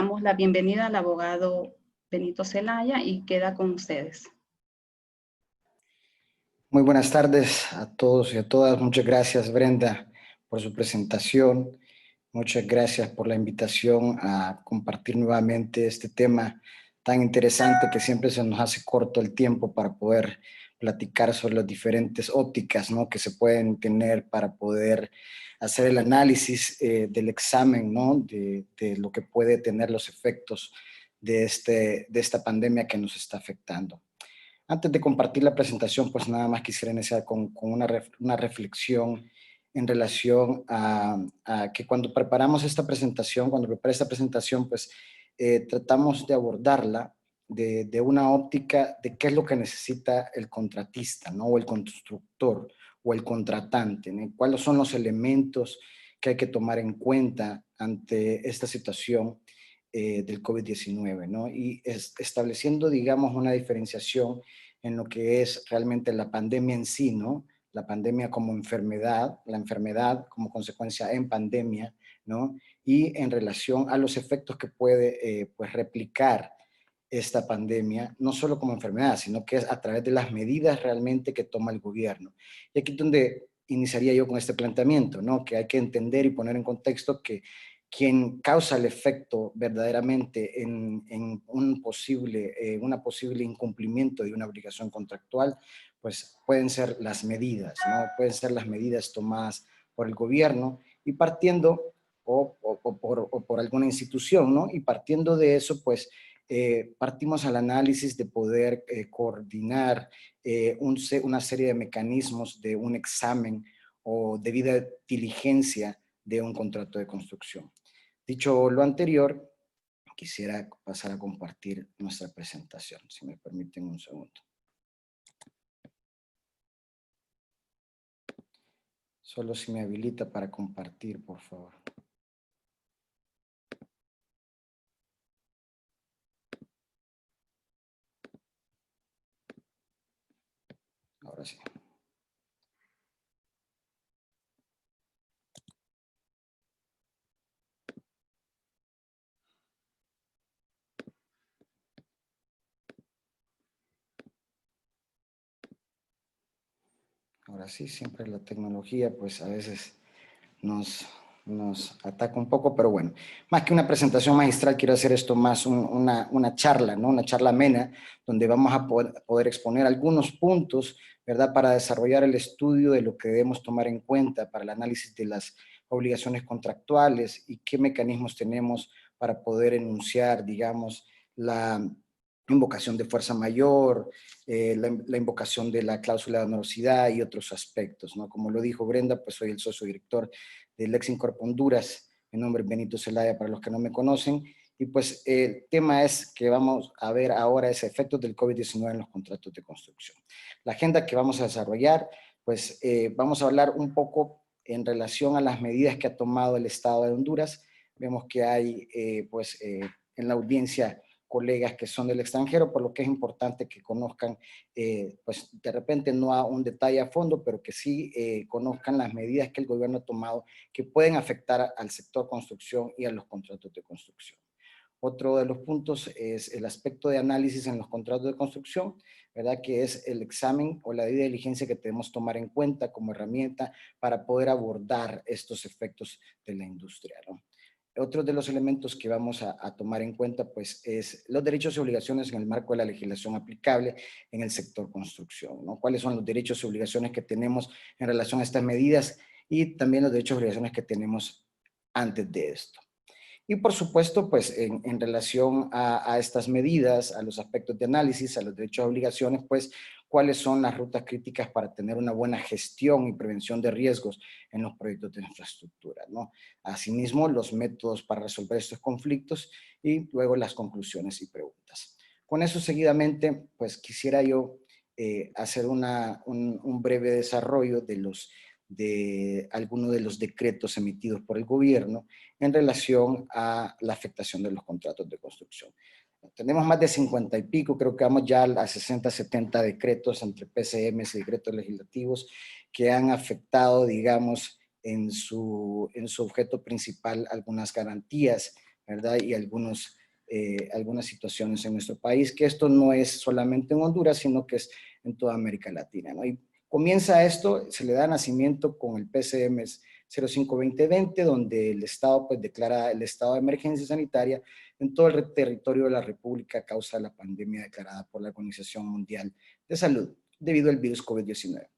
Damos la bienvenida al abogado Benito Zelaya y queda con ustedes. Muy buenas tardes a todos y a todas. Muchas gracias, Brenda, por su presentación. Muchas gracias por la invitación a compartir nuevamente este tema tan interesante que siempre se nos hace corto el tiempo para poder platicar sobre las diferentes ópticas, ¿no?, que se pueden tener para poder hacer el análisis del examen, ¿no?, de lo que puede tener los efectos de esta pandemia que nos está afectando. Antes de compartir la presentación, pues nada más quisiera iniciar con una reflexión en relación a que cuando preparamos esta presentación, cuando preparé esta presentación, pues tratamos de abordarla de una óptica de qué es lo que necesita el contratista, ¿no?, o el constructor, o el contratante, ¿no?, cuáles son los elementos que hay que tomar en cuenta ante esta situación del COVID-19, ¿no? Y estableciendo, digamos, una diferenciación en lo que es realmente la pandemia en sí, ¿no? La pandemia como enfermedad, la enfermedad como consecuencia en pandemia, ¿no? Y en relación a los efectos que puede pues replicar esta pandemia, no solo como enfermedad, sino que es a través de las medidas realmente que toma el gobierno. Y aquí es donde iniciaría yo con este planteamiento, ¿no? Que hay que entender y poner en contexto que quien causa el efecto verdaderamente en una posible incumplimiento de una obligación contractual, pues pueden ser las medidas, ¿no? Pueden ser las medidas tomadas por el gobierno y partiendo, o por alguna institución, ¿no? Y partiendo de eso, pues partimos al análisis de poder coordinar una serie de mecanismos de un examen o debida diligencia de un contrato de construcción. Dicho lo anterior, quisiera pasar a compartir nuestra presentación, si me permiten un segundo. Solo si me habilita para compartir, por favor. Ahora sí. Ahora sí, siempre la tecnología, pues a veces nos ataca un poco, pero bueno, más que una presentación magistral, quiero hacer esto más una charla, ¿no? Una charla amena, donde vamos a poder exponer algunos puntos, ¿verdad?, para desarrollar el estudio de lo que debemos tomar en cuenta para el análisis de las obligaciones contractuales y qué mecanismos tenemos para poder enunciar, digamos, la invocación de fuerza mayor, la invocación de la cláusula de onerosidad y otros aspectos, ¿no? Como lo dijo Brenda, pues soy el socio director de Lexincorp Honduras. Mi nombre es Benito Zelaya para los que no me conocen. Y pues el tema es que vamos a ver ahora es efectos del COVID-19 en los contratos de construcción. La agenda que vamos a desarrollar, pues vamos a hablar un poco en relación a las medidas que ha tomado el Estado de Honduras. Vemos que hay en la audiencia colegas que son del extranjero, por lo que es importante que conozcan, pues de repente no a un detalle a fondo, pero que sí conozcan las medidas que el gobierno ha tomado que pueden afectar al sector construcción y a los contratos de construcción. Otro de los puntos es el aspecto de análisis en los contratos de construcción, ¿verdad?, que es el examen o la debida diligencia que debemos tomar en cuenta como herramienta para poder abordar estos efectos de la industria, ¿no? Otro de los elementos que vamos a tomar en cuenta, pues, es los derechos y obligaciones en el marco de la legislación aplicable en el sector construcción, ¿no? ¿Cuáles son los derechos y obligaciones que tenemos en relación a estas medidas y también los derechos y obligaciones que tenemos antes de esto? Y por supuesto, pues en relación a estas medidas, a los aspectos de análisis, a los derechos y obligaciones, pues cuáles son las rutas críticas para tener una buena gestión y prevención de riesgos en los proyectos de infraestructura, ¿no? Asimismo, los métodos para resolver estos conflictos y luego las conclusiones y preguntas. Con eso seguidamente, pues quisiera yo hacer un breve desarrollo de algunos de los decretos emitidos por el gobierno en relación a la afectación de los contratos de construcción. Tenemos más de 50 y pico, creo que vamos ya a 60, 70 decretos entre PCMs y decretos legislativos que han afectado, digamos, en su objeto principal algunas garantías, ¿verdad? Y algunas situaciones en nuestro país, que esto no es solamente en Honduras, sino que es en toda América Latina, ¿no? Y comienza esto, se le da nacimiento con el PCM 05-2020, donde el Estado pues declara el estado de emergencia sanitaria en todo el territorio de la República a causa de la pandemia declarada por la Organización Mundial de Salud debido al virus COVID-19.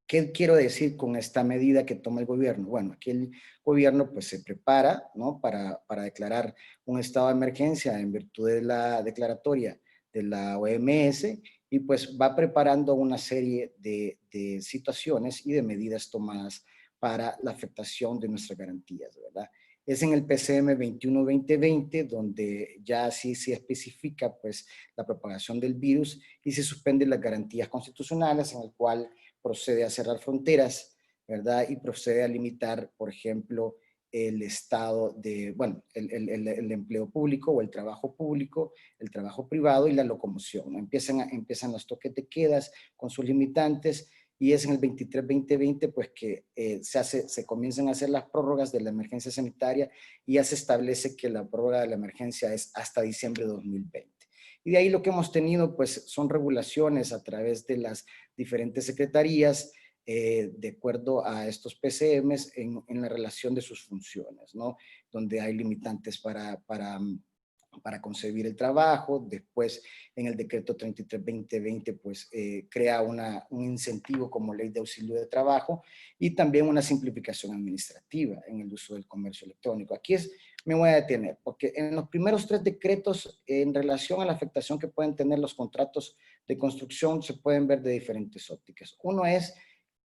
¿Qué quiero decir con esta medida que toma el gobierno? Bueno, aquí el gobierno pues se prepara, ¿no? para declarar un estado de emergencia en virtud de la declaratoria de la OMS y pues va preparando una serie de situaciones y de medidas tomadas para la afectación de nuestras garantías, ¿verdad? Es en el PCM 21-2020 donde ya sí se especifica pues la propagación del virus y se suspenden las garantías constitucionales en el cual procede a cerrar fronteras, ¿verdad? Y procede a limitar, por ejemplo, el estado de, bueno, el empleo público o el trabajo público, el trabajo privado y la locomoción, ¿no? Empiezan los toques de quedas con sus limitantes y es en el 23-2020 pues que se comienzan a hacer las prórrogas de la emergencia sanitaria y ya se establece que la prórroga de la emergencia es hasta diciembre de 2020. Y de ahí lo que hemos tenido pues son regulaciones a través de las diferentes secretarías de acuerdo a estos PCMs en la relación de sus funciones, ¿no? Donde hay limitantes para concebir el trabajo. Después, en el decreto 33-2020, pues crea un incentivo como ley de auxilio de trabajo y también una simplificación administrativa en el uso del comercio electrónico. Aquí me voy a detener, porque en los primeros 3 decretos, en relación a la afectación que pueden tener los contratos de construcción, se pueden ver de diferentes ópticas. Uno es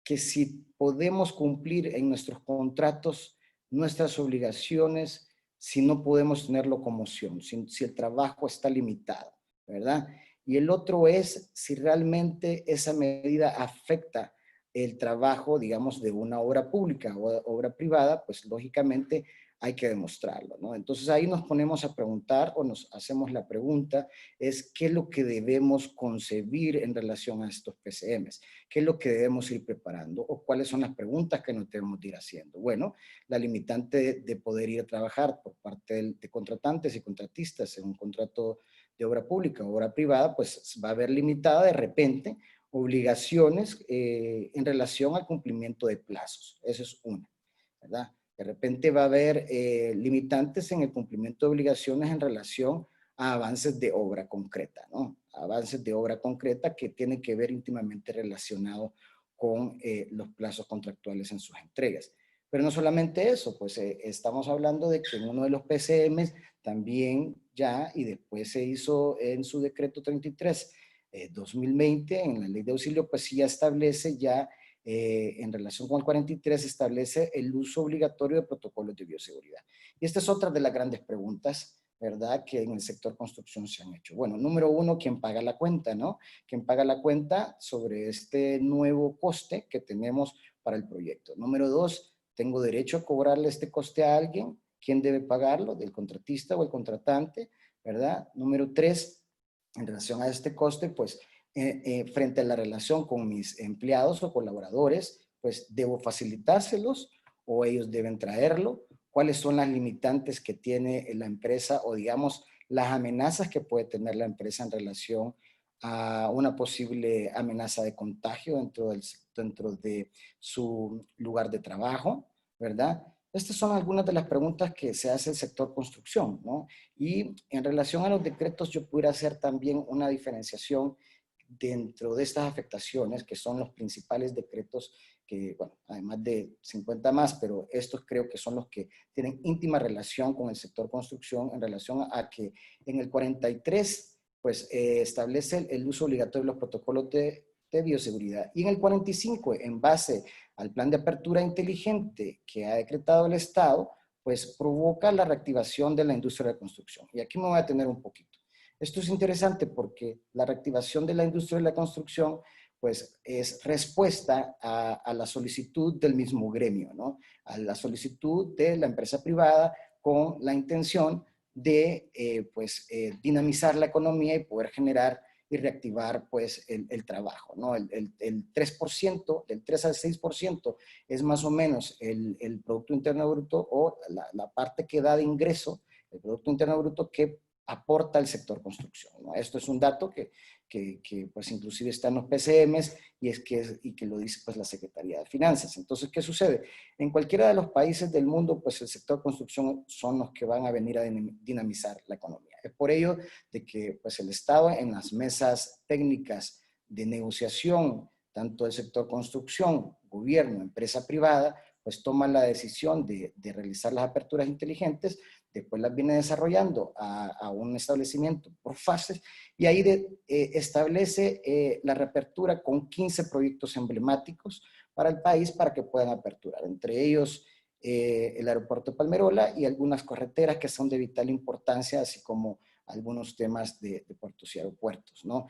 que si podemos cumplir en nuestros contratos nuestras obligaciones, si no podemos tener locomoción, si el trabajo está limitado, ¿verdad? Y el otro es si realmente esa medida afecta el trabajo, digamos, de una obra pública o obra privada, pues lógicamente hay que demostrarlo, ¿no? Entonces ahí nos ponemos a preguntar o nos hacemos la pregunta es qué es lo que debemos concebir en relación a estos PCMs, qué es lo que debemos ir preparando o cuáles son las preguntas que nos debemos ir haciendo. Bueno, la limitante de poder ir a trabajar por parte de contratantes y contratistas en un contrato de obra pública o obra privada, pues va a haber limitada de repente obligaciones en relación al cumplimiento de plazos. Eso es una, ¿verdad? De repente va a haber limitantes en el cumplimiento de obligaciones en relación a avances de obra concreta, ¿no? Avances de obra concreta que tienen que ver íntimamente relacionado con los plazos contractuales en sus entregas. Pero no solamente eso, pues estamos hablando de que en uno de los PCMs también ya, y después se hizo en su decreto 33, 2020, en la ley de auxilio, pues sí ya establece ya en relación con el 43 establece el uso obligatorio de protocolos de bioseguridad. Y esta es otra de las grandes preguntas, ¿verdad?, que en el sector construcción se han hecho. Bueno, número uno, ¿quién paga la cuenta, no? ¿Quién paga la cuenta sobre este nuevo coste que tenemos para el proyecto? Número dos, ¿tengo derecho a cobrarle este coste a alguien? ¿Quién debe pagarlo? ¿Del contratista o el contratante? ¿Verdad? Número tres, en relación a este coste, pues frente a la relación con mis empleados o colaboradores, pues debo facilitárselos o ellos deben traerlo. ¿Cuáles son las limitantes que tiene la empresa o digamos las amenazas que puede tener la empresa en relación a una posible amenaza de contagio dentro de su lugar de trabajo, ¿verdad? Estas son algunas de las preguntas que se hace el sector construcción, ¿no? Y en relación a los decretos, yo pudiera hacer también una diferenciación dentro de estas afectaciones, que son los principales decretos que, bueno, además de 50 más, pero estos creo que son los que tienen íntima relación con el sector construcción en relación a que en el 43, pues establece el uso obligatorio de los protocolos de bioseguridad. Y en el 45, en base al plan de apertura inteligente que ha decretado el Estado, pues provoca la reactivación de la industria de la construcción. Y aquí me voy a detener un poquito. Esto es interesante porque la reactivación de la industria de la construcción pues es respuesta a la solicitud del mismo gremio, ¿no? A la solicitud de la empresa privada con la intención de dinamizar la economía y poder generar y reactivar pues el trabajo, ¿no? El 3%, del 3 al 6% es más o menos el Producto Interno Bruto o la parte que da de ingreso el Producto Interno Bruto que aporta el sector construcción, ¿no? Esto es un dato que pues inclusive está en los PCMs y que lo dice pues la Secretaría de Finanzas. Entonces, ¿qué sucede? En cualquiera de los países del mundo, pues el sector construcción son los que van a venir a dinamizar la economía. Es por ello de que pues el Estado en las mesas técnicas de negociación, tanto del sector construcción, gobierno, empresa privada, pues toman la decisión de realizar las aperturas inteligentes, después las viene desarrollando a un establecimiento por fases y ahí establece la reapertura con 15 proyectos emblemáticos para el país para que puedan aperturar. Entre ellos el aeropuerto de Palmerola y algunas carreteras que son de vital importancia, así como algunos temas de puertos y aeropuertos, ¿no?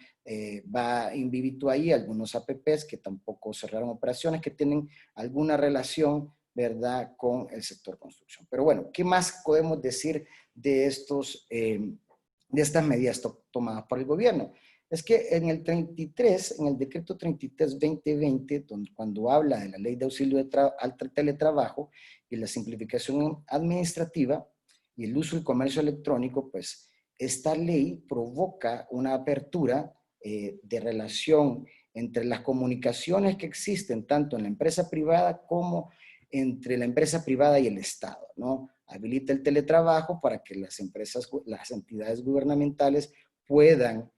Va in vivito ahí algunos APPs que tampoco cerraron operaciones, que tienen alguna relación, ¿verdad?, con el sector construcción. Pero bueno, ¿qué más podemos decir de de estas medidas tomadas por el gobierno? Es que en el 33, en el decreto 33-2020, cuando habla de la ley de auxilio al teletrabajo y la simplificación administrativa y el uso y comercio electrónico, pues esta ley provoca una apertura de relación entre las comunicaciones que existen tanto en la empresa privada como entre la empresa privada y el Estado, ¿no? Habilita el teletrabajo para que las empresas, las entidades gubernamentales puedan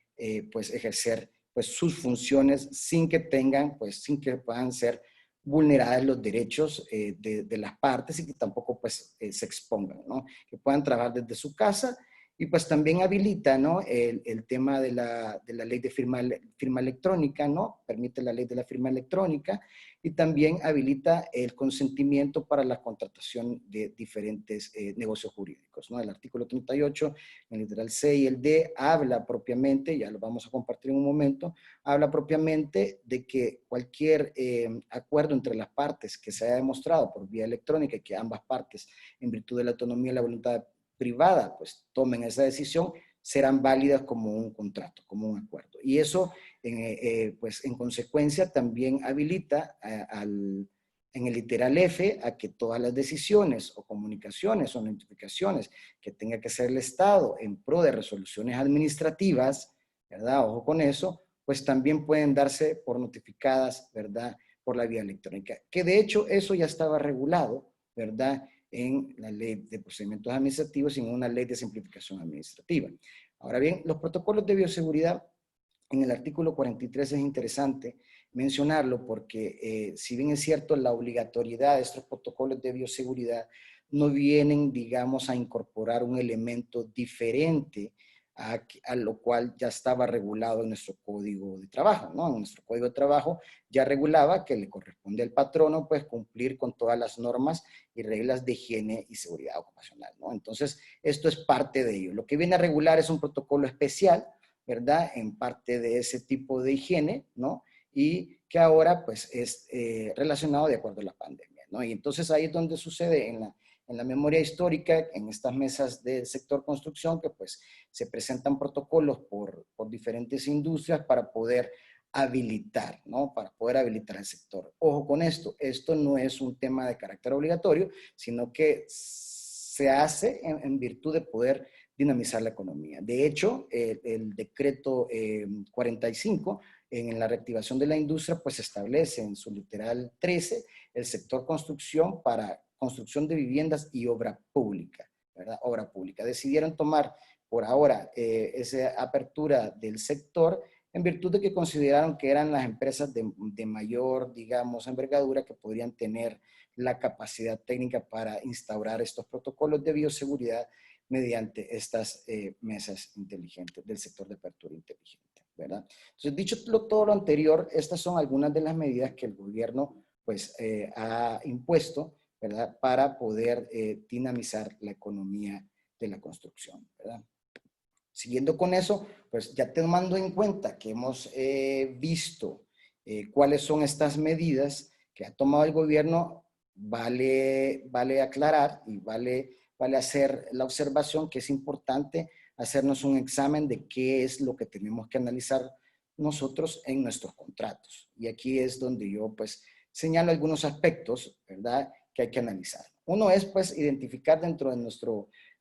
pues ejercer pues sus funciones sin que tengan, pues sin que puedan ser vulnerados los derechos de las partes y que tampoco pues se expongan, ¿no? Que puedan trabajar desde su casa y pues también habilita, ¿no?, el tema de la ley de firma electrónica, ¿no? Permite la ley de la firma electrónica y también habilita el consentimiento para la contratación de diferentes negocios jurídicos, ¿no? El artículo 38, en el literal C y el D, habla propiamente, ya lo vamos a compartir en un momento, habla propiamente de que cualquier acuerdo entre las partes que se haya demostrado por vía electrónica y que ambas partes, en virtud de la autonomía y la voluntad privada, pues tomen esa decisión, serán válidas como un contrato, como un acuerdo. Y eso, pues en consecuencia, también habilita en el literal F a que todas las decisiones o comunicaciones o notificaciones que tenga que hacer el Estado en pro de resoluciones administrativas, ¿verdad? Ojo con eso, pues también pueden darse por notificadas, ¿verdad?, por la vía electrónica. Que de hecho eso ya estaba regulado, ¿verdad?, en la ley de procedimientos administrativos y en una ley de simplificación administrativa. Ahora bien, los protocolos de bioseguridad en el artículo 43 es interesante mencionarlo porque si bien es cierto la obligatoriedad de estos protocolos de bioseguridad no vienen, digamos, a incorporar un elemento diferente a lo cual ya estaba regulado en nuestro código de trabajo, ¿no? En nuestro código de trabajo ya regulaba que le corresponde al patrono pues cumplir con todas las normas y reglas de higiene y seguridad ocupacional, ¿no? Entonces, esto es parte de ello. Lo que viene a regular es un protocolo especial, ¿verdad?, en parte de ese tipo de higiene, ¿no? Y que ahora pues es relacionado de acuerdo a la pandemia, ¿no? Y entonces ahí es donde sucede en la memoria histórica, en estas mesas del sector construcción, que pues se presentan protocolos por diferentes industrias para poder habilitar, ¿no? Para poder habilitar el sector. Ojo con esto no es un tema de carácter obligatorio, sino que se hace en virtud de poder dinamizar la economía. De hecho, el decreto 45, en la reactivación de la industria, pues establece en su literal 13 el sector construcción para construcción de viviendas y obra pública, ¿verdad? Obra pública. Decidieron tomar por ahora esa apertura del sector en virtud de que consideraron que eran las empresas de mayor, digamos, envergadura que podrían tener la capacidad técnica para instaurar estos protocolos de bioseguridad mediante estas mesas inteligentes del sector de apertura inteligente, ¿verdad? Entonces, dicho todo lo anterior, estas son algunas de las medidas que el gobierno pues ha impuesto, ¿verdad?, para poder dinamizar la economía de la construcción, ¿verdad? Siguiendo con eso, pues ya tomando en cuenta que hemos visto cuáles son estas medidas que ha tomado el gobierno, vale aclarar y vale hacer la observación que es importante hacernos un examen de qué es lo que tenemos que analizar nosotros en nuestros contratos. Y aquí es donde yo pues señalo algunos aspectos, ¿verdad?, que hay que analizar. Uno es pues identificar dentro de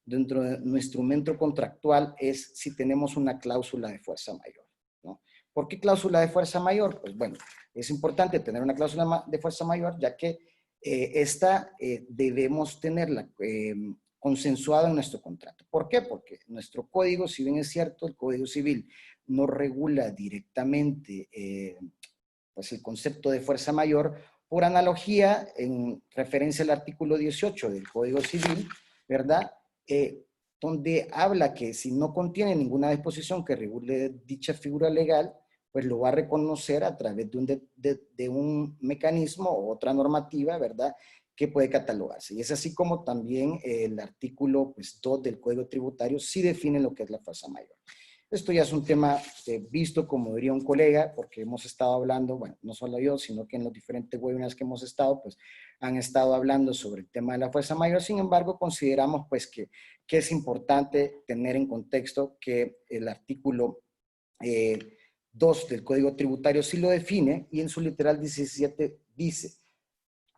dentro de nuestro instrumento contractual es si tenemos una cláusula de fuerza mayor, ¿no? ¿Por qué cláusula de fuerza mayor? Pues bueno, es importante tener una cláusula de fuerza mayor, ya que esta debemos tenerla consensuada en nuestro contrato. ¿Por qué? Porque nuestro código, si bien es cierto, el Código Civil no regula directamente pues el concepto de fuerza mayor, por analogía, en referencia al artículo 18 del Código Civil, ¿verdad? Donde habla que si no contiene ninguna disposición que regule dicha figura legal, pues lo va a reconocer a través de un mecanismo o otra normativa, ¿verdad?, que puede catalogarse. Y es así como también el artículo pues, 2 del Código Tributario sí define lo que es la fuerza mayor. Esto ya es un tema visto, como diría un colega, porque hemos estado hablando, bueno, no solo yo, sino que en los diferentes webinars que hemos estado, pues han estado hablando sobre el tema de la fuerza mayor. Sin embargo, consideramos pues que es importante tener en contexto que el artículo 2 del Código Tributario sí lo define, y en su literal 17 dice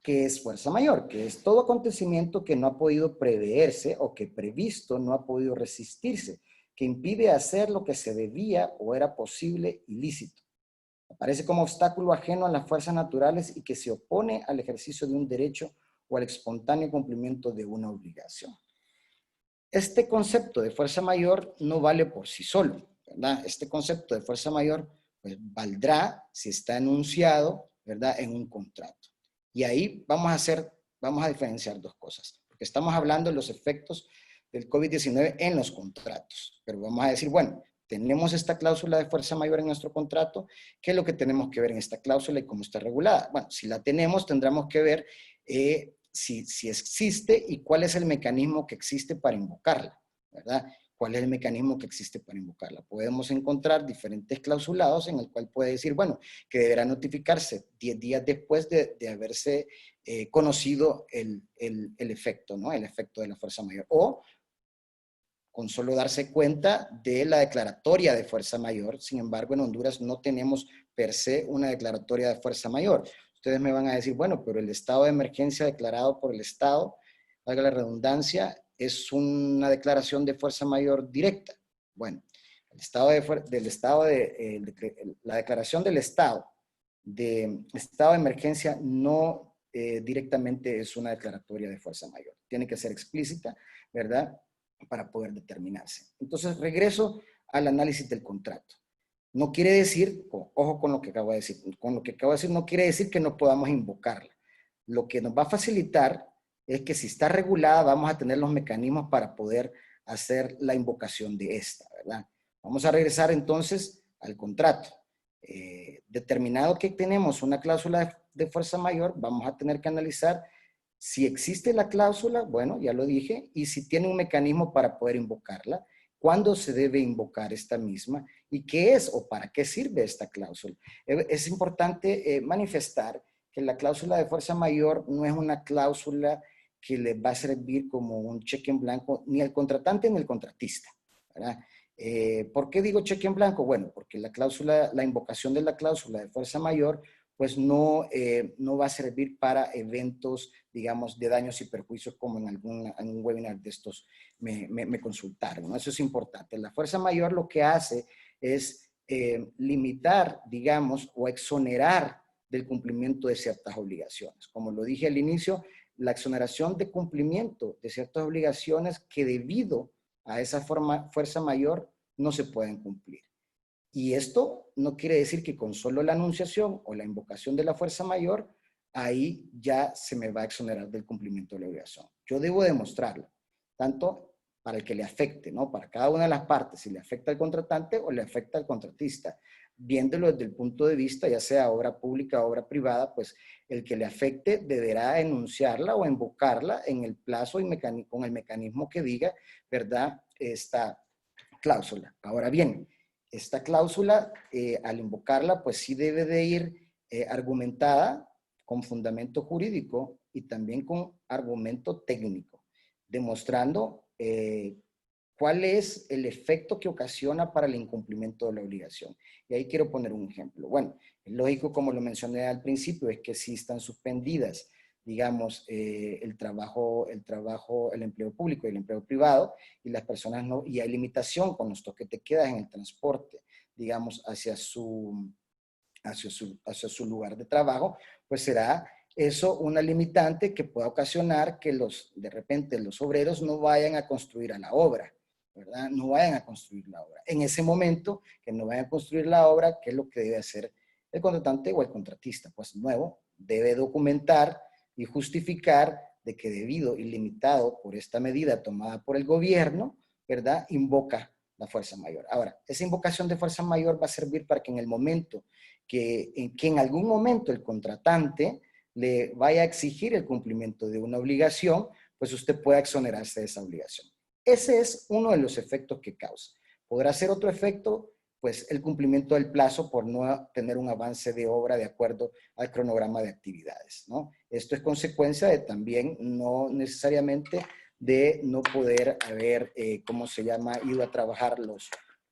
que es fuerza mayor, que es todo acontecimiento que no ha podido preverse o que previsto no ha podido resistirse, que impide hacer lo que se debía o era posible ilícito. Aparece como obstáculo ajeno a las fuerzas naturales y que se opone al ejercicio de un derecho o al espontáneo cumplimiento de una obligación. Este concepto de fuerza mayor no vale por sí solo, ¿verdad? Este concepto de fuerza mayor pues, valdrá si está enunciado, ¿verdad?, en un contrato. Y ahí vamos a diferenciar dos cosas, porque estamos hablando de los efectos del COVID-19 en los contratos, pero vamos a decir, bueno, tenemos esta cláusula de fuerza mayor en nuestro contrato, ¿qué es lo que tenemos que ver en esta cláusula y cómo está regulada? Bueno, si la tenemos, tendremos que ver si existe y cuál es el mecanismo que existe para invocarla, ¿verdad? ¿Cuál es el mecanismo que existe para invocarla? Podemos encontrar diferentes clausulados en el cual puede decir, bueno, que deberá notificarse 10 días después de haberse conocido el efecto, ¿no? El efecto de la fuerza mayor. O con solo darse cuenta de la declaratoria de fuerza mayor. Sin embargo, en Honduras no tenemos per se una declaratoria de fuerza mayor. Ustedes me van a decir, bueno, pero el estado de emergencia declarado por el Estado, valga la redundancia, es una declaración de fuerza mayor directa. Bueno, la declaración del estado de emergencia no directamente es una declaratoria de fuerza mayor. Tiene que ser explícita, ¿verdad?, para poder determinarse. Entonces, regreso al análisis del contrato. No quiere decir, ojo con lo que acabo de decir, no quiere decir que no podamos invocarla. Lo que nos va a facilitar es que si está regulada, vamos a tener los mecanismos para poder hacer la invocación de esta, ¿verdad? Vamos a regresar entonces al contrato. Determinado que tenemos una cláusula de fuerza mayor, vamos a tener que analizar si existe la cláusula, bueno, ya lo dije, y si tiene un mecanismo para poder invocarla, cuándo se debe invocar esta misma y qué es o para qué sirve esta cláusula. Es importante manifestar que la cláusula de fuerza mayor no es una cláusula que le va a servir como un cheque en blanco ni al contratante ni al contratista, ¿verdad? ¿Por qué digo cheque en blanco? Bueno, porque la invocación de la cláusula de fuerza mayor pues no va a servir para eventos, digamos, de daños y perjuicios como en un webinar de estos me consultaron, ¿no? Eso es importante. La fuerza mayor lo que hace es limitar, digamos, o exonerar del cumplimiento de ciertas obligaciones. Como lo dije al inicio, la exoneración de cumplimiento de ciertas obligaciones que debido a esa fuerza mayor no se pueden cumplir. Y esto no quiere decir que con solo la anunciación o la invocación de la fuerza mayor, ahí ya se me va a exonerar del cumplimiento de la obligación. Yo debo demostrarlo, tanto para el que le afecte, ¿no? Para cada una de las partes, si le afecta al contratante o le afecta al contratista. Viéndolo desde el punto de vista, ya sea obra pública o obra privada, pues el que le afecte deberá enunciarla o invocarla en el plazo y con el mecanismo que diga, ¿verdad?, esta cláusula. Ahora bien, esta cláusula, al invocarla, pues sí debe de ir argumentada con fundamento jurídico y también con argumento técnico, demostrando cuál es el efecto que ocasiona para el incumplimiento de la obligación. Y ahí quiero poner un ejemplo. Bueno, es lógico, como lo mencioné al principio, es que si están suspendidas digamos, el empleo público y el empleo privado, y las personas no, y hay limitación con los toques de queda en el transporte, digamos, hacia su lugar de trabajo, pues será eso una limitante que pueda ocasionar que de repente los obreros no vayan a construir a la obra, ¿verdad? No vayan a construir la obra. En ese momento que no vayan a construir la obra, ¿qué es lo que debe hacer el contratante o el contratista? Pues nuevo, debe documentar y justificar de que debido y limitado por esta medida tomada por el gobierno, ¿verdad? Invoca la fuerza mayor. Ahora, esa invocación de fuerza mayor va a servir para que en el momento que en algún momento el contratante le vaya a exigir el cumplimiento de una obligación, pues usted pueda exonerarse de esa obligación. Ese es uno de los efectos que causa. Podrá ser otro efecto, pues el cumplimiento del plazo por no tener un avance de obra de acuerdo al cronograma de actividades, ¿no? Esto es consecuencia de también no necesariamente de no poder haber, ¿cómo se llama?, ido a trabajar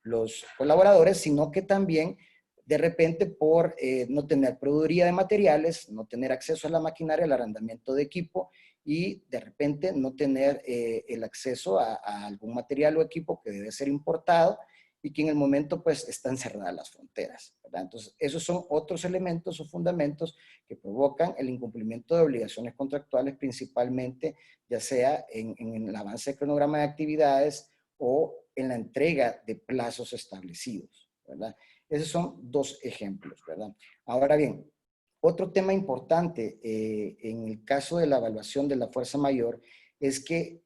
los colaboradores, sino que también de repente por no tener proveeduría de materiales, no tener acceso a la maquinaria, al arrendamiento de equipo y de repente no tener el acceso a algún material o equipo que debe ser importado y que en el momento pues están cerradas las fronteras, ¿verdad? Entonces esos son otros elementos o fundamentos que provocan el incumplimiento de obligaciones contractuales, principalmente ya sea en el avance del cronograma de actividades o en la entrega de plazos establecidos, ¿verdad? Esos son dos ejemplos, ¿verdad? Ahora bien, otro tema importante en el caso de la evaluación de la fuerza mayor es que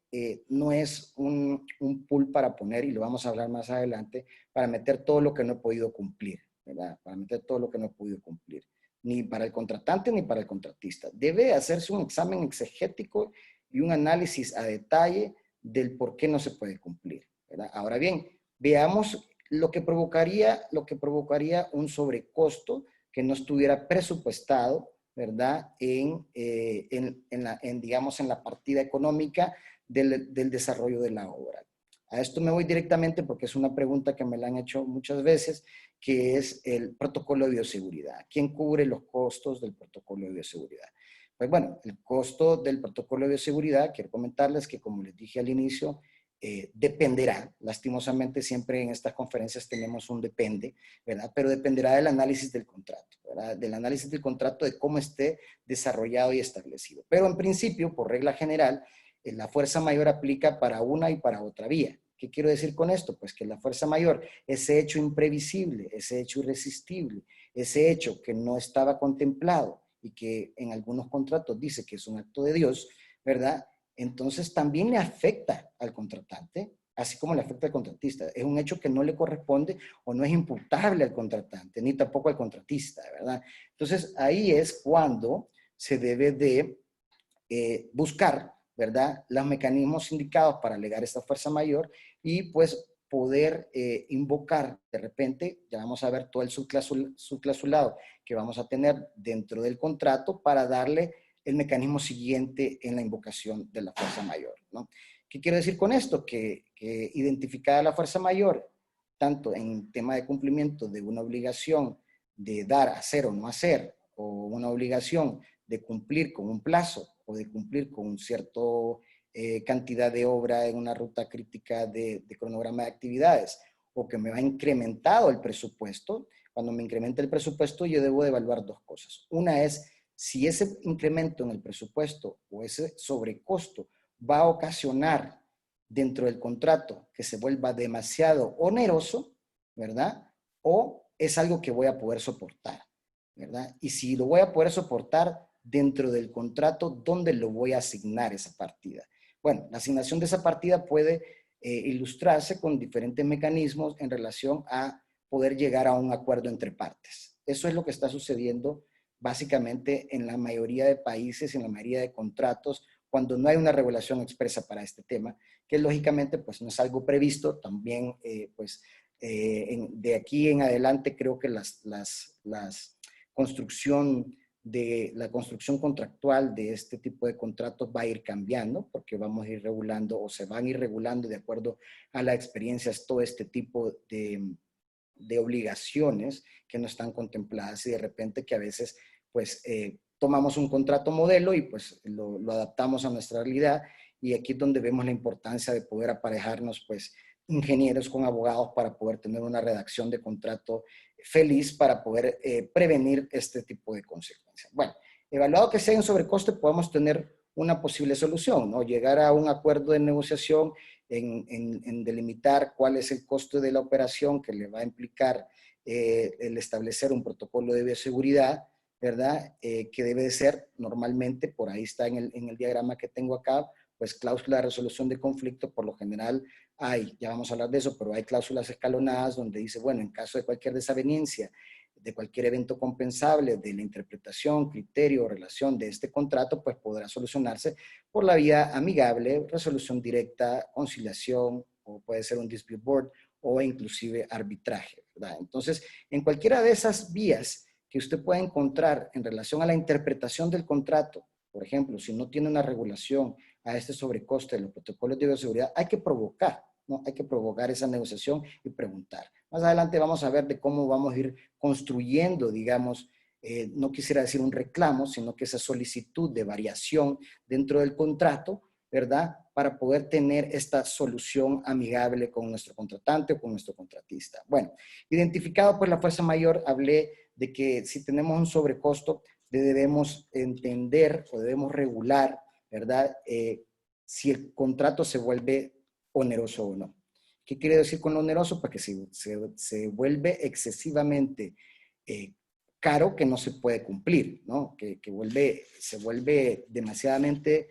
no es un pool para poner, y lo vamos a hablar más adelante, para meter todo lo que no he podido cumplir, ¿verdad? Para meter todo lo que no he podido cumplir, ni para el contratante ni para el contratista. Debe hacerse un examen exegético y un análisis a detalle del por qué no se puede cumplir, ¿verdad? Ahora bien, veamos lo que provocaría un sobrecosto que no estuviera presupuestado, ¿verdad? Digamos, en la partida económica del desarrollo de la obra. A esto me voy directamente porque es una pregunta que me la han hecho muchas veces, que es el protocolo de bioseguridad. ¿Quién cubre los costos del protocolo de bioseguridad? Pues bueno, el costo del protocolo de bioseguridad, quiero comentarles que como les dije al inicio, dependerá, lastimosamente siempre en estas conferencias tenemos un depende, ¿verdad? Pero dependerá del análisis del contrato, ¿verdad? Del análisis del contrato de cómo esté desarrollado y establecido. Pero en principio, por regla general, la fuerza mayor aplica para una y para otra vía. ¿Qué quiero decir con esto? Pues que la fuerza mayor, ese hecho imprevisible, ese hecho irresistible, ese hecho que no estaba contemplado y que en algunos contratos dice que es un acto de Dios, ¿verdad? Entonces también le afecta al contratante, así como le afecta al contratista. Es un hecho que no le corresponde o no es imputable al contratante, ni tampoco al contratista, ¿verdad? Entonces ahí es cuando se debe de buscar, ¿verdad?, los mecanismos indicados para alegar esta fuerza mayor y pues poder invocar de repente, ya vamos a ver todo el subclasulado que vamos a tener dentro del contrato para darle el mecanismo siguiente en la invocación de la fuerza mayor, ¿no? ¿Qué quiero decir con esto? Que identificada la fuerza mayor, tanto en tema de cumplimiento de una obligación de dar, hacer o no hacer, o una obligación de cumplir con un plazo o de cumplir con un cierto cantidad de obra en una ruta crítica de cronograma de actividades, o que me ha incrementado el presupuesto. Cuando me incrementa el presupuesto, yo debo de evaluar dos cosas. Una es si ese incremento en el presupuesto o ese sobrecosto va a ocasionar dentro del contrato que se vuelva demasiado oneroso, ¿verdad? O es algo que voy a poder soportar, ¿verdad? Y si lo voy a poder soportar dentro del contrato, ¿dónde lo voy a asignar esa partida? Bueno, la asignación de esa partida puede ilustrarse con diferentes mecanismos en relación a poder llegar a un acuerdo entre partes. Eso es lo que está sucediendo básicamente en la mayoría de países, en la mayoría de contratos, cuando no hay una regulación expresa para este tema, que lógicamente pues no es algo previsto. También de aquí en adelante creo que la construcción contractual de este tipo de contratos va a ir cambiando, porque vamos a ir regulando o se van a ir regulando de acuerdo a las experiencias todo este tipo de obligaciones que no están contempladas y de repente que a veces pues tomamos un contrato modelo y pues lo adaptamos a nuestra realidad, y aquí es donde vemos la importancia de poder aparejarnos pues ingenieros con abogados para poder tener una redacción de contrato feliz para poder prevenir este tipo de consecuencias. Bueno, evaluado que sea un sobrecoste, podemos tener una posible solución, ¿no? Llegar a un acuerdo de negociación en delimitar cuál es el costo de la operación que le va a implicar el establecer un protocolo de bioseguridad, ¿verdad? Que debe de ser normalmente, por ahí está en el diagrama que tengo acá, pues cláusula de resolución de conflicto. Por lo general hay, ya vamos a hablar de eso, pero hay cláusulas escalonadas donde dice, bueno, en caso de cualquier desaveniencia, de cualquier evento compensable, de la interpretación, criterio o relación de este contrato, pues podrá solucionarse por la vía amigable, resolución directa, conciliación, o puede ser un dispute board, o inclusive arbitraje, ¿verdad? Entonces, en cualquiera de esas vías que usted pueda encontrar en relación a la interpretación del contrato, por ejemplo, si no tiene una regulación a este sobrecoste de los protocolos de bioseguridad, hay que provocar, ¿no? Hay que provocar esa negociación y preguntar. Más adelante vamos a ver de cómo vamos a ir construyendo, digamos, no quisiera decir un reclamo, sino que esa solicitud de variación dentro del contrato, ¿verdad? Para poder tener esta solución amigable con nuestro contratante o con nuestro contratista. Bueno, identificado pues la fuerza mayor, hablé de que si tenemos un sobrecosto, debemos entender o debemos regular, ¿verdad? Si el contrato se vuelve oneroso o no. ¿Qué quiere decir con lo oneroso? Pues que se vuelve excesivamente caro, que no se puede cumplir, ¿no? Que se vuelve demasiadamente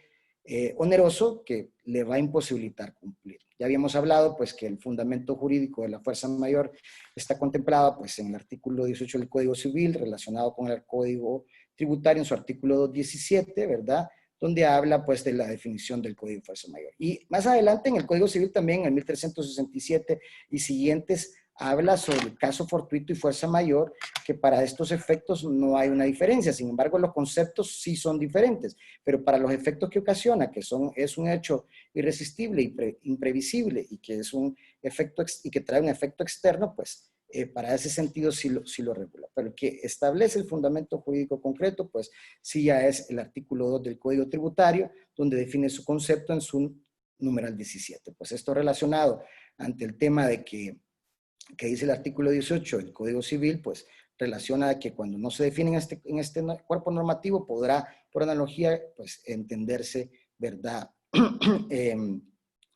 oneroso, que le va a imposibilitar cumplir. Ya habíamos hablado pues que el fundamento jurídico de la fuerza mayor está contemplado pues en el artículo 18 del Código Civil, relacionado con el Código Tributario en su artículo 217, ¿verdad? Donde habla pues de la definición del Código de Fuerza Mayor. Y más adelante en el Código Civil también, en el 1367 y siguientes, habla sobre el caso fortuito y fuerza mayor, que para estos efectos no hay una diferencia. Sin embargo, los conceptos sí son diferentes, pero para los efectos que ocasiona, que es un hecho irresistible, imprevisible, y que es un efecto y que trae un efecto externo, pues para ese sentido sí lo regula. Pero el que establece el fundamento jurídico concreto, pues sí ya es el artículo 2 del Código Tributario, donde define su concepto en su numeral 17. Pues esto relacionado ante el tema de que dice el artículo 18 del Código Civil, pues relaciona que cuando no se define en este cuerpo normativo, podrá, por analogía, pues entenderse, ¿verdad? El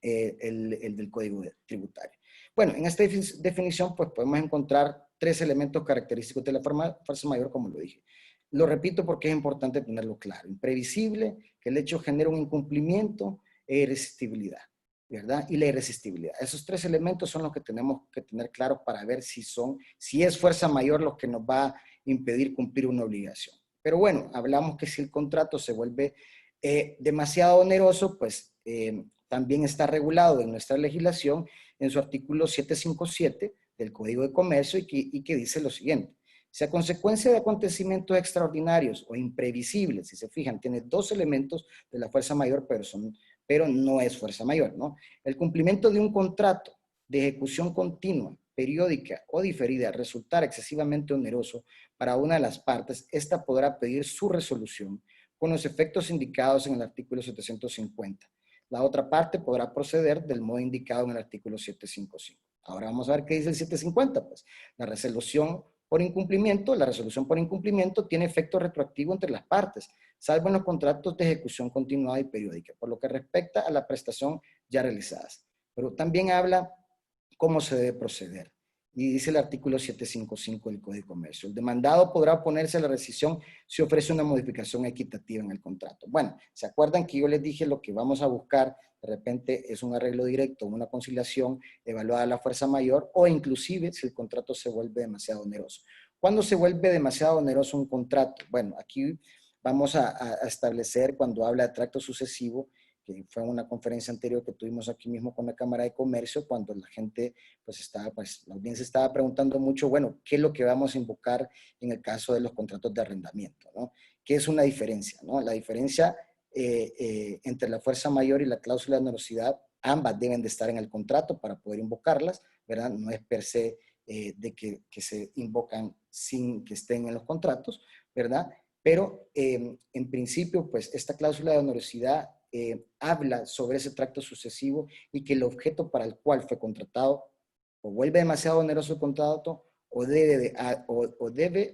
del Código Tributario. Bueno, en esta definición, pues podemos encontrar tres elementos característicos de la fuerza mayor, como lo dije. Lo repito porque es importante tenerlo claro. Imprevisible, que el hecho genera un incumplimiento e irresistibilidad, ¿verdad? Y la irresistibilidad. Esos tres elementos son los que tenemos que tener claros para ver si es fuerza mayor lo que nos va a impedir cumplir una obligación. Pero bueno, hablamos que si el contrato se vuelve demasiado oneroso, pues también está regulado en nuestra legislación en su artículo 757 del Código de Comercio y que dice lo siguiente: si a consecuencia de acontecimientos extraordinarios o imprevisibles, si se fijan, tiene dos elementos de la fuerza mayor, pero no es fuerza mayor, ¿no? El cumplimiento de un contrato de ejecución continua, periódica o diferida resultar excesivamente oneroso para una de las partes, esta podrá pedir su resolución con los efectos indicados en el artículo 750. La otra parte podrá proceder del modo indicado en el artículo 755. Ahora vamos a ver qué dice el 750. Pues la resolución por incumplimiento tiene efecto retroactivo entre las partes, salvo en los contratos de ejecución continuada y periódica, por lo que respecta a la prestación ya realizadas. Pero también habla cómo se debe proceder. Y dice el artículo 755 del Código de Comercio: el demandado podrá oponerse a la rescisión si ofrece una modificación equitativa en el contrato. Bueno, ¿se acuerdan que yo les dije lo que vamos a buscar? De repente es un arreglo directo, una conciliación evaluada a la fuerza mayor, o inclusive si el contrato se vuelve demasiado oneroso. ¿Cuándo se vuelve demasiado oneroso un contrato? Bueno, aquí vamos a establecer, cuando habla de tracto sucesivo, que fue una conferencia anterior que tuvimos aquí mismo con la Cámara de Comercio, cuando la gente la audiencia estaba preguntando mucho, bueno, ¿qué es lo que vamos a invocar en el caso de los contratos de arrendamiento, ¿no? ¿Qué es una diferencia, ¿no? La diferencia entre la fuerza mayor y la cláusula de onerosidad, ambas deben de estar en el contrato para poder invocarlas, ¿verdad? No es per se de que se invocan sin que estén en los contratos, ¿verdad? pero en principio, pues esta cláusula de onerosidad habla sobre ese tracto sucesivo y que el objeto para el cual fue contratado o vuelve demasiado oneroso el contrato o debe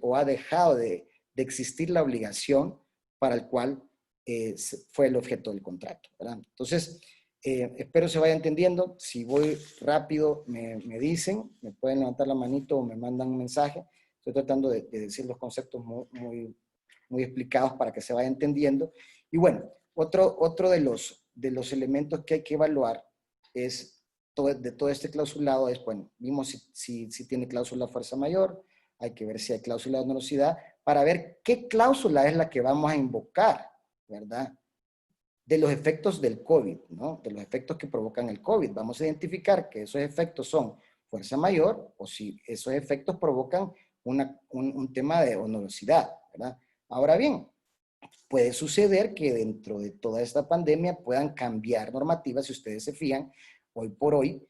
o ha dejado de existir la obligación para el cual fue el objeto del contrato, ¿verdad? Entonces, espero se vaya entendiendo. Si voy rápido, me dicen, me pueden levantar la manito o me mandan un mensaje. Estoy tratando de decir los conceptos muy explicados para que se vaya entendiendo. Y bueno, otro de los elementos que hay que evaluar es, de todo este clausulado es, bueno, vimos si tiene cláusula fuerza mayor, hay que ver si hay cláusula de onerosidad, para ver qué cláusula es la que vamos a invocar, ¿verdad? De los efectos del COVID, ¿no? De los efectos que provocan el COVID. Vamos a identificar que esos efectos son fuerza mayor o si esos efectos provocan un tema de onerosidad, ¿verdad? Ahora bien, puede suceder que dentro de toda esta pandemia puedan cambiar normativas. Si ustedes se fijan, hoy por hoy,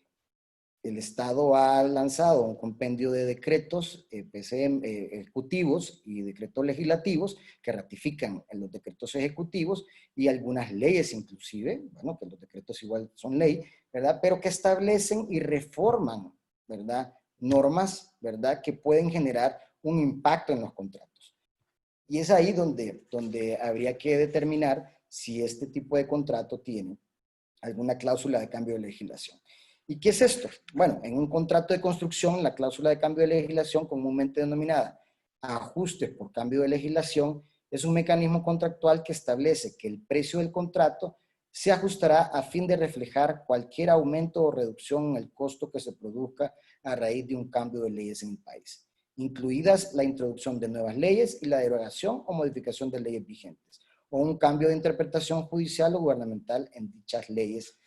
el Estado ha lanzado un compendio de decretos ejecutivos y decretos legislativos que ratifican en los decretos ejecutivos y algunas leyes inclusive, bueno, que los decretos igual son ley, ¿verdad? Pero que establecen y reforman, ¿verdad? Normas, ¿verdad? Que pueden generar un impacto en los contratos. Y es ahí donde habría que determinar si este tipo de contrato tiene alguna cláusula de cambio de legislación. ¿Y qué es esto? Bueno, en un contrato de construcción, la cláusula de cambio de legislación, comúnmente denominada ajustes por cambio de legislación, es un mecanismo contractual que establece que el precio del contrato se ajustará a fin de reflejar cualquier aumento o reducción en el costo que se produzca a raíz de un cambio de leyes en el país, incluidas la introducción de nuevas leyes y la derogación o modificación de leyes vigentes, o un cambio de interpretación judicial o gubernamental en dichas leyes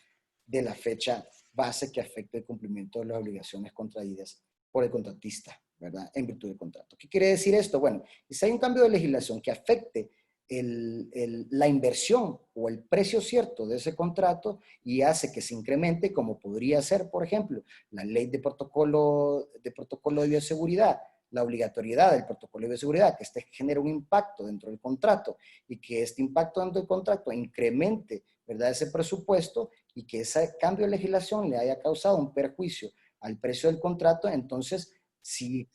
de la fecha base que afecte el cumplimiento de las obligaciones contraídas por el contratista, ¿verdad? En virtud del contrato. ¿Qué quiere decir esto? Bueno, si hay un cambio de legislación que afecte la inversión o el precio cierto de ese contrato y hace que se incremente, como podría ser, por ejemplo, la ley de protocolo de bioseguridad, la obligatoriedad del protocolo de bioseguridad, que este genera un impacto dentro del contrato y que este impacto dentro del contrato incremente, ¿verdad?, ese presupuesto y que ese cambio de legislación le haya causado un perjuicio al precio del contrato, entonces si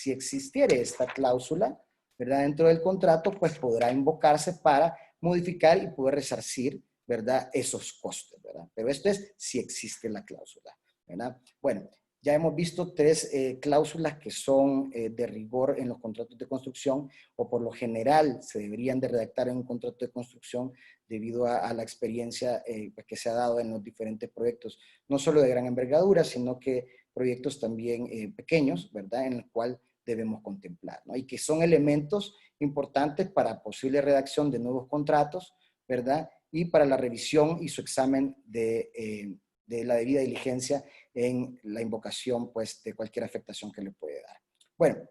existiera esta cláusula, ¿verdad?, dentro del contrato, pues podrá invocarse para modificar y poder resarcir, ¿verdad?, esos costes, ¿verdad? Pero esto es si existe la cláusula, ¿verdad? Bueno, ya hemos visto tres cláusulas que son de rigor en los contratos de construcción o por lo general se deberían de redactar en un contrato de construcción debido a la experiencia que se ha dado en los diferentes proyectos, no solo de gran envergadura, sino que proyectos también pequeños, ¿verdad?, en el cual debemos contemplar, ¿no? Y que son elementos importantes para posible redacción de nuevos contratos, ¿verdad? Y para la revisión y su examen de la debida diligencia en la invocación, pues, de cualquier afectación que le puede dar. Bueno,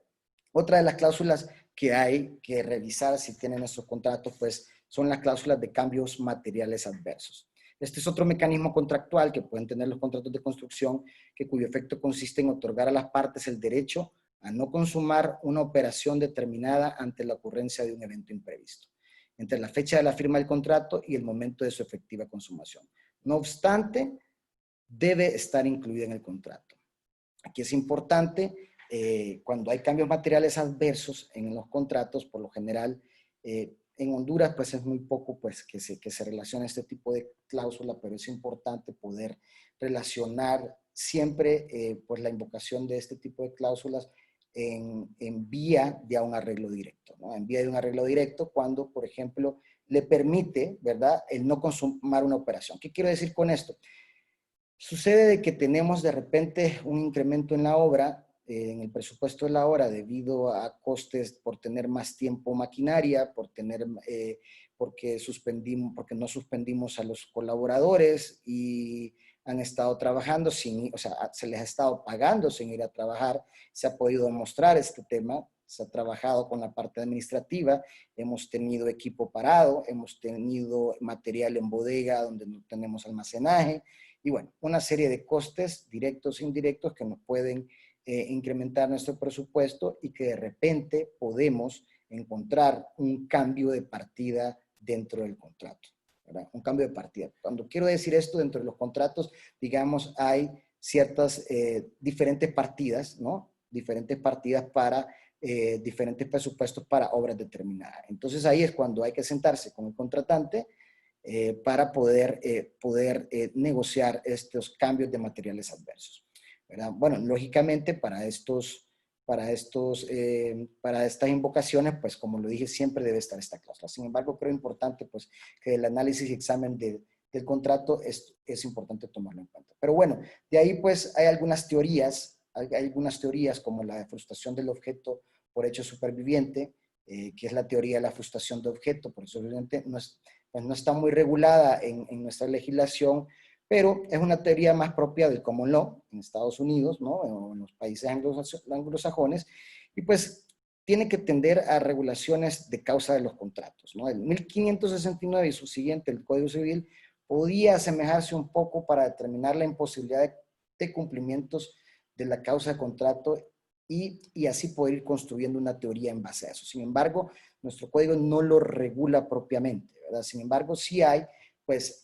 otra de las cláusulas que hay que revisar si tienen nuestros contratos, pues, son las cláusulas de cambios materiales adversos. Este es otro mecanismo contractual que pueden tener los contratos de construcción, cuyo efecto consiste en otorgar a las partes el derecho a no consumar una operación determinada ante la ocurrencia de un evento imprevisto, entre la fecha de la firma del contrato y el momento de su efectiva consumación. No obstante, debe estar incluida en el contrato. Aquí es importante, cuando hay cambios materiales adversos en los contratos, por lo general, en Honduras, pues es muy poco pues, que se relaciona este tipo de cláusula, pero es importante poder relacionar siempre pues, la invocación de este tipo de cláusulas en vía de un arreglo directo, ¿no? En vía de un arreglo directo cuando, por ejemplo, le permite, ¿verdad?, el no consumar una operación. ¿Qué quiero decir con esto? Sucede de que tenemos de repente un incremento en la obra, en el presupuesto de la obra, debido a costes por tener más tiempo maquinaria, porque no suspendimos a los colaboradores y han estado trabajando o sea, se les ha estado pagando sin ir a trabajar. Se ha podido demostrar este tema, se ha trabajado con la parte administrativa, hemos tenido equipo parado, hemos tenido material en bodega donde no tenemos almacenaje, y bueno, una serie de costes directos e indirectos que nos pueden incrementar nuestro presupuesto y que de repente podemos encontrar un cambio de partida dentro del contrato, ¿verdad? Un cambio de partida. Cuando quiero decir esto, dentro de los contratos, digamos, hay ciertas diferentes partidas, ¿no? Diferentes partidas para diferentes presupuestos para obras determinadas. Entonces ahí es cuando hay que sentarse con el contratante para poder negociar estos cambios de materiales adversos, ¿verdad? Bueno, lógicamente para estas invocaciones, pues como lo dije, siempre debe estar esta cláusula. Sin embargo, creo importante pues que el análisis y examen del contrato es importante tomarlo en cuenta. Pero bueno, de ahí pues hay algunas teorías como la de frustración del objeto por hecho superviviente, que es la teoría de la frustración de objeto, por eso obviamente pues no está muy regulada en nuestra legislación, pero es una teoría más propia del common law en Estados Unidos, ¿no? O en los países anglosajones, y pues tiene que tender a regulaciones de causa de los contratos, ¿no? El 1569 y su siguiente, el Código Civil, podía asemejarse un poco para determinar la imposibilidad de cumplimientos de la causa de contrato y así poder ir construyendo una teoría en base a eso. Sin embargo, nuestro código no lo regula propiamente, ¿verdad? Sin embargo, sí hay, pues,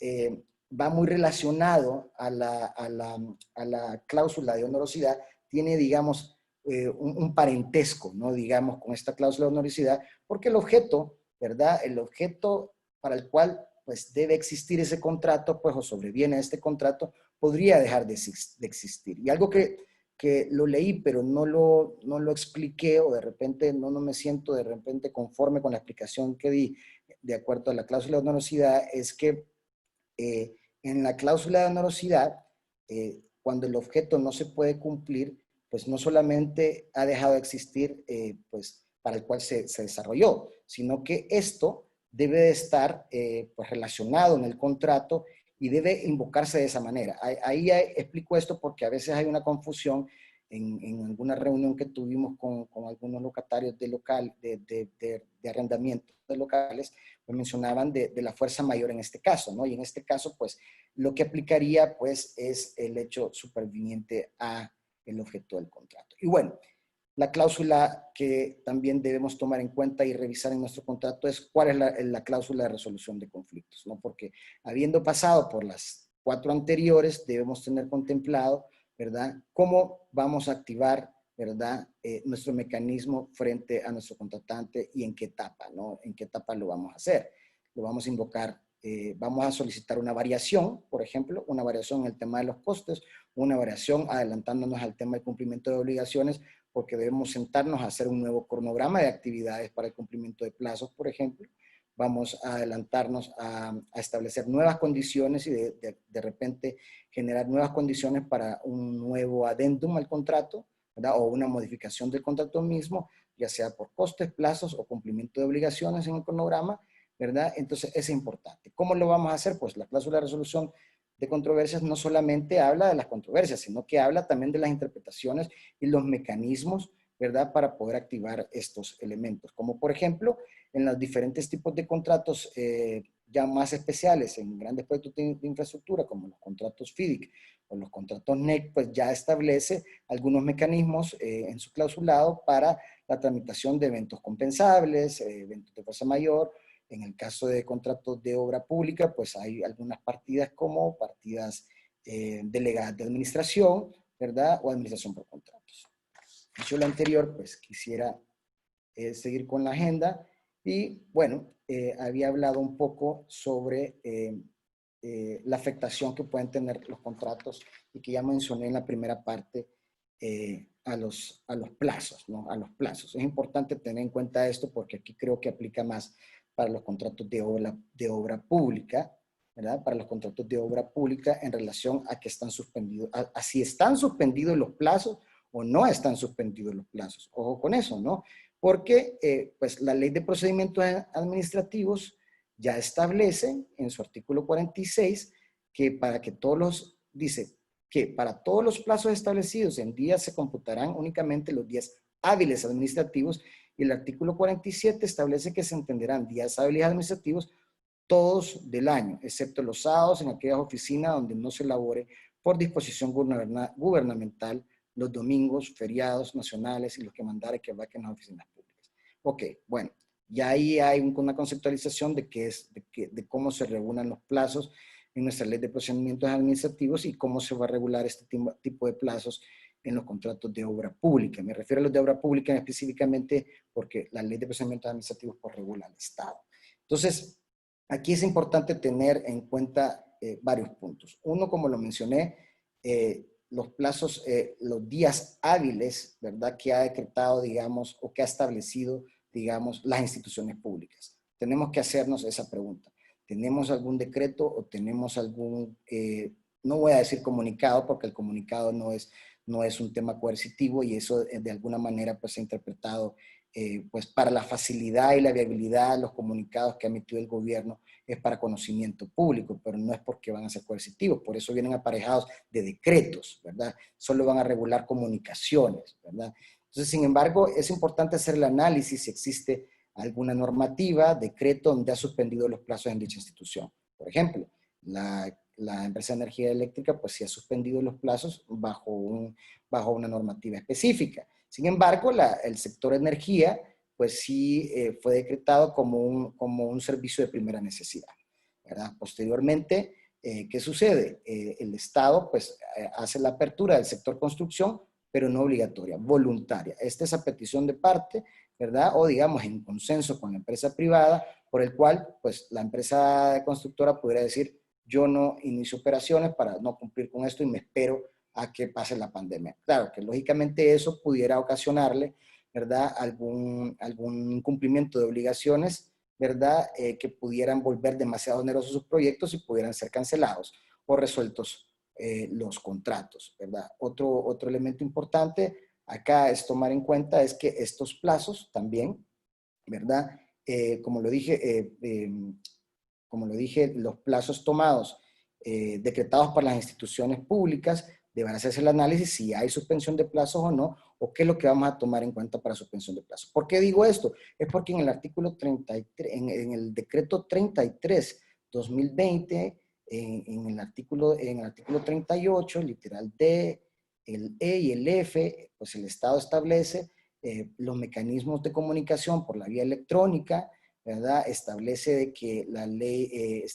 va muy relacionado a la cláusula de honorosidad, tiene, digamos, un parentesco, ¿no? Digamos, con esta cláusula de honorosidad, porque el objeto, ¿verdad? El objeto para el cual, pues, debe existir ese contrato, pues, o sobreviene este contrato, podría dejar de existir. Y algo que lo leí, pero no lo expliqué, o de repente no me siento de repente conforme con la explicación que di, de acuerdo a la cláusula de honorosidad, es que en la cláusula de honorosidad, cuando el objeto no se puede cumplir, pues no solamente ha dejado de existir pues, para el cual se desarrolló, sino que esto debe de estar pues relacionado en el contrato y debe invocarse de esa manera. Ahí explico esto porque a veces hay una confusión en alguna reunión que tuvimos con algunos locatarios de arrendamiento de locales, pues mencionaban de la fuerza mayor en este caso, ¿no? Y en este caso, pues, lo que aplicaría, pues, es el hecho superviniente a el objeto del contrato. Y bueno, la cláusula que también debemos tomar en cuenta y revisar en nuestro contrato es cuál es la cláusula de resolución de conflictos, ¿no? Porque habiendo pasado por las 4 anteriores, debemos tener contemplado, ¿verdad?, cómo vamos a activar, ¿verdad?, nuestro mecanismo frente a nuestro contratante y en qué etapa, ¿no? En qué etapa lo vamos a hacer. Lo vamos a invocar, vamos a solicitar una variación, por ejemplo, una variación en el tema de los costes, una variación adelantándonos al tema del cumplimiento de obligaciones, porque debemos sentarnos a hacer un nuevo cronograma de actividades para el cumplimiento de plazos, por ejemplo. Vamos a adelantarnos a establecer nuevas condiciones y de repente generar nuevas condiciones para un nuevo adendum al contrato, ¿verdad? O una modificación del contrato mismo, ya sea por costes, plazos o cumplimiento de obligaciones en el cronograma, ¿verdad? Entonces es importante. ¿Cómo lo vamos a hacer? Pues la cláusula de resolución de controversias no solamente habla de las controversias, sino que habla también de las interpretaciones y los mecanismos, ¿verdad?, para poder activar estos elementos. Como por ejemplo, en los diferentes tipos de contratos ya más especiales, en grandes proyectos de infraestructura, como los contratos FIDIC o los contratos NEC, pues ya establece algunos mecanismos en su clausulado para la tramitación de eventos compensables, eventos de fuerza mayor. En el caso de contratos de obra pública, pues hay algunas partidas como partidas delegadas de administración, ¿verdad? O administración por contratos. Dicho lo anterior, pues quisiera seguir con la agenda y, bueno, había hablado un poco sobre la afectación que pueden tener los contratos y que ya mencioné en la primera parte a los plazos, ¿no? A los plazos. Es importante tener en cuenta esto porque aquí creo que aplica más para los contratos de obra pública, ¿verdad? Para los contratos de obra pública en relación a que están suspendidos, a si están suspendidos los plazos o no están suspendidos los plazos. Ojo con eso, ¿no? Porque pues la Ley de Procedimientos Administrativos ya establece en su artículo 46 que para que dice que para todos los plazos establecidos en días se computarán únicamente los días hábiles administrativos, y el artículo 47 establece que se entenderán días hábiles administrativos todos del año, excepto los sábados en aquellas oficinas donde no se elabore por disposición gubernamental, los domingos, feriados nacionales y los que mandare que vaquen las oficinas públicas. Ok, bueno, ya ahí hay una conceptualización de cómo se regulan los plazos en nuestra ley de procedimientos administrativos y cómo se va a regular este tipo de plazos en los contratos de obra pública. Me refiero a los de obra pública específicamente porque la ley de procedimientos administrativos pues, regula al Estado. Entonces, aquí es importante tener en cuenta varios puntos. Uno, como lo mencioné, los plazos, los días hábiles, ¿verdad? Que ha decretado, digamos, o que ha establecido, digamos, las instituciones públicas. Tenemos que hacernos esa pregunta. ¿Tenemos algún decreto o tenemos algún, no voy a decir comunicado, porque el comunicado no es un tema coercitivo y eso de alguna manera pues se ha interpretado pues para la facilidad y la viabilidad, los comunicados que ha emitido el gobierno es para conocimiento público, pero no es porque van a ser coercitivos, por eso vienen aparejados de decretos, ¿verdad? Solo van a regular comunicaciones, ¿verdad? Entonces, sin embargo, es importante hacer el análisis si existe alguna normativa, decreto, donde ha suspendido los plazos en dicha institución. Por ejemplo, la empresa de energía eléctrica, pues sí ha suspendido los plazos bajo una normativa específica. Sin embargo, el sector energía, pues sí fue decretado como un servicio de primera necesidad, ¿verdad? Posteriormente, ¿qué sucede? El Estado, pues, hace la apertura del sector construcción, pero no obligatoria, voluntaria. Esta es a petición de parte, ¿verdad? O digamos en consenso con la empresa privada, por el cual, pues, la empresa constructora pudiera decir, yo no inicio operaciones para no cumplir con esto y me espero a que pase la pandemia. Claro que lógicamente eso pudiera ocasionarle, ¿verdad? Algún incumplimiento de obligaciones, ¿verdad? Que pudieran volver demasiado onerosos sus proyectos y pudieran ser cancelados o resueltos los contratos, ¿verdad? Otro elemento importante acá es tomar en cuenta es que estos plazos también, ¿verdad? Como lo dije, los plazos tomados, decretados por las instituciones públicas, deberán hacerse el análisis si hay suspensión de plazos o no, o qué es lo que vamos a tomar en cuenta para suspensión de plazos. ¿Por qué digo esto? Es porque en el artículo 33, en el decreto 33/2020, en el artículo 38, literal D, el E y el F, pues el Estado establece los mecanismos de comunicación por la vía electrónica, ¿verdad? Establece de que la ley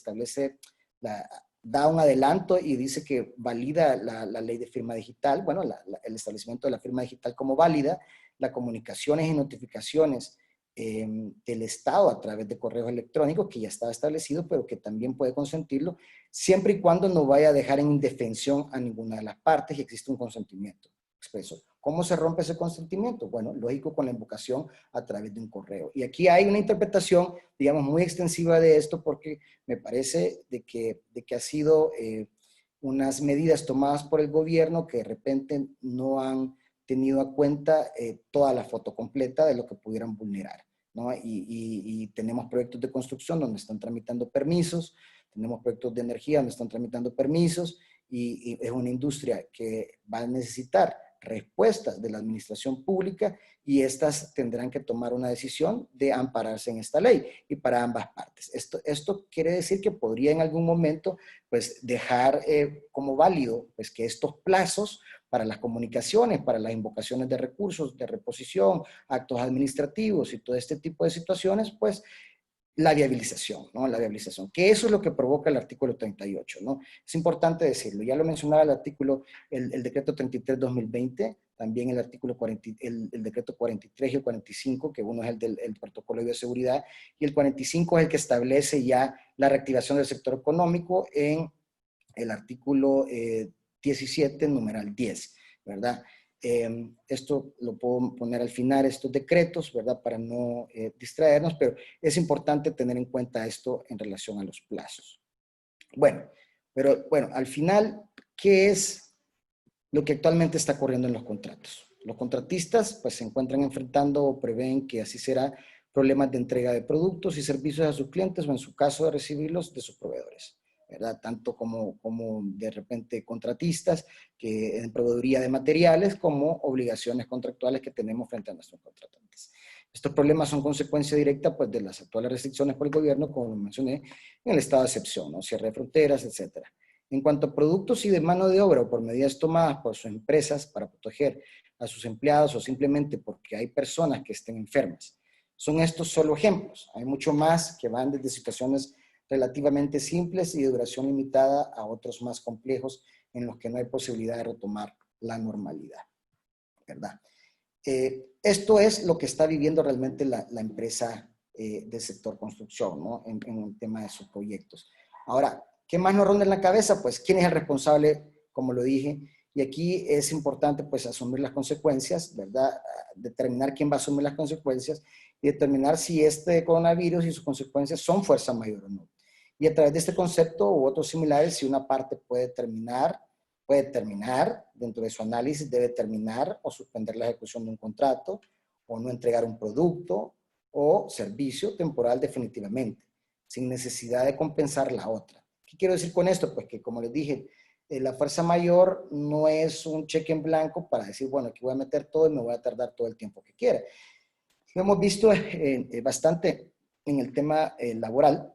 da un adelanto y dice que valida la ley de firma digital, bueno, el establecimiento de la firma digital como válida, las comunicaciones y notificaciones del Estado a través de correos electrónicos, que ya estaba establecido, pero que también puede consentirlo, siempre y cuando no vaya a dejar en indefensión a ninguna de las partes y existe un consentimiento expreso. ¿Cómo se rompe ese consentimiento? Bueno, lógico, con la invocación a través de un correo. Y aquí hay una interpretación, digamos, muy extensiva de esto porque me parece de que ha sido unas medidas tomadas por el gobierno que de repente no han tenido a cuenta toda la foto completa de lo que pudieran vulnerar, ¿no? Y tenemos proyectos de construcción donde están tramitando permisos, tenemos proyectos de energía donde están tramitando permisos y es una industria que va a necesitar respuestas de la administración pública y estas tendrán que tomar una decisión de ampararse en esta ley y para ambas partes. Esto quiere decir que podría en algún momento pues dejar como válido pues que estos plazos para las comunicaciones, para las invocaciones de recursos, de reposición, actos administrativos y todo este tipo de situaciones, pues la viabilización, ¿no? La viabilización, que eso es lo que provoca el artículo 38, ¿no? Es importante decirlo, ya lo mencionaba el artículo, el decreto 33/2020, también el artículo 40, el decreto 43 y el 45, que uno es el del protocolo de bioseguridad, y el 45 es el que establece ya la reactivación del sector económico en el artículo 17, numeral 10, ¿verdad? Esto lo puedo poner al final, estos decretos, ¿verdad? Para no distraernos, pero es importante tener en cuenta esto en relación a los plazos. Bueno, pero bueno, al final, ¿qué es lo que actualmente está ocurriendo en los contratos? Los contratistas pues se encuentran enfrentando o prevén que así será problemas de entrega de productos y servicios a sus clientes o en su caso de recibirlos de sus proveedores, ¿verdad? Tanto como de repente contratistas que en proveeduría de materiales como obligaciones contractuales que tenemos frente a nuestros contratantes. Estos problemas son consecuencia directa pues, de las actuales restricciones por el gobierno, como mencioné, en el estado de excepción, ¿no? Cierre de fronteras, etcétera. En cuanto a productos y de mano de obra o por medidas tomadas por sus empresas para proteger a sus empleados o simplemente porque hay personas que estén enfermas, Son estos solo ejemplos. Hay mucho más que van desde situaciones relativamente simples y de duración limitada a otros más complejos en los que no hay posibilidad de retomar la normalidad, ¿verdad? Esto es lo que está viviendo realmente la empresa del sector construcción, ¿no? En el tema de sus proyectos. Ahora, ¿qué más nos ronda en la cabeza? Pues, ¿quién es el responsable? Como lo dije, y aquí es importante, pues, asumir las consecuencias, ¿verdad? Determinar quién va a asumir las consecuencias y determinar si este coronavirus y sus consecuencias son fuerza mayor o no. Y a través de este concepto u otros similares, si una parte puede terminar dentro de su análisis, debe terminar o suspender la ejecución de un contrato o no entregar un producto o servicio temporal definitivamente, sin necesidad de compensar la otra. ¿Qué quiero decir con esto? Pues que, como les dije, la fuerza mayor no es un cheque en blanco para decir, bueno, aquí voy a meter todo y me voy a tardar todo el tiempo que quiera. Lo hemos visto bastante en el tema laboral,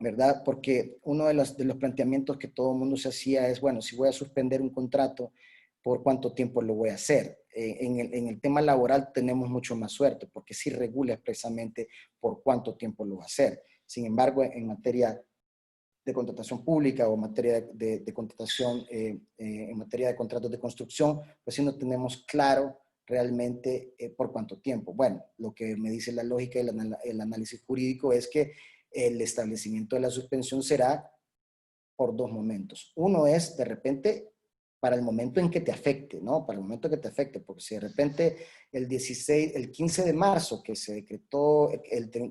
¿verdad? Porque uno de los planteamientos que todo el mundo se hacía es, bueno, si voy a suspender un contrato, ¿por cuánto tiempo lo voy a hacer? En el tema laboral tenemos mucho más suerte, porque sí regula expresamente por cuánto tiempo lo va a hacer. Sin embargo, en materia de contratación pública o en materia de contratación, en materia de contratos de construcción, pues sí no tenemos claro realmente por cuánto tiempo. Bueno, lo que me dice la lógica y el análisis jurídico es que el establecimiento de la suspensión será por dos momentos. Uno es, de repente, para el momento en que te afecte, ¿no? Para el momento que te afecte, porque si de repente el 15 de marzo que se decretó,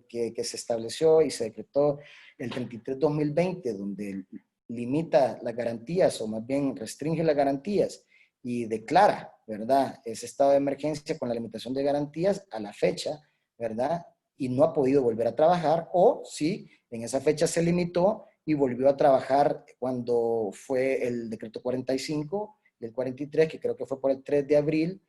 que se estableció y se decretó el 33-2020, donde limita las garantías, o más bien restringe las garantías, y declara, ¿verdad?, ese estado de emergencia con la limitación de garantías a la fecha, ¿verdad?, y no ha podido volver a trabajar, o si en esa fecha se limitó y volvió a trabajar cuando fue el decreto 45 y el 43, que creo que fue por el 3 de abril,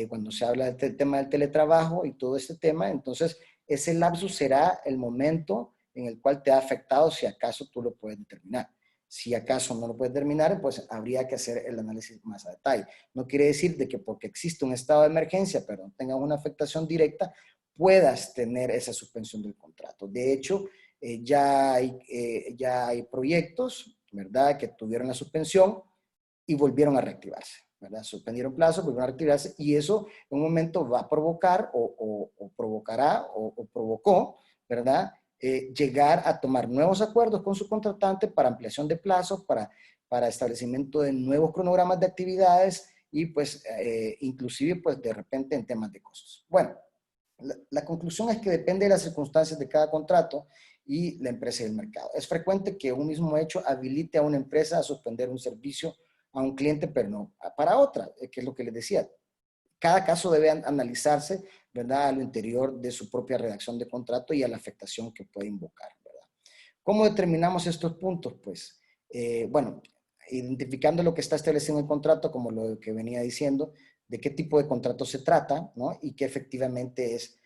cuando se habla del tema del teletrabajo y todo este tema. Entonces, ese lapsus será el momento en el cual te ha afectado, si acaso tú lo puedes determinar. Si acaso no lo puedes determinar, pues habría que hacer el análisis más a detalle. No quiere decir de que porque existe un estado de emergencia, pero no tenga una afectación directa, puedas tener esa suspensión del contrato. De hecho, ya hay proyectos, ¿verdad?, que tuvieron la suspensión y volvieron a reactivarse, ¿verdad? Suspendieron plazos, volvieron a reactivarse, y eso en un momento va a provocar o provocará o provocó, ¿verdad?, llegar a tomar nuevos acuerdos con su contratante para ampliación de plazos, para establecimiento de nuevos cronogramas de actividades y pues inclusive pues de repente en temas de costos. Bueno, la conclusión es que depende de las circunstancias de cada contrato y la empresa y el mercado. Es frecuente que un mismo hecho habilite a una empresa a suspender un servicio a un cliente, pero no para otra, que es lo que les decía. Cada caso debe analizarse, ¿verdad?, al interior de su propia redacción de contrato y a la afectación que puede invocar, ¿verdad? ¿Cómo determinamos estos puntos? Pues, bueno, identificando lo que está establecido en el contrato, como lo que venía diciendo, de qué tipo de contrato se trata, ¿no? Y qué efectivamente es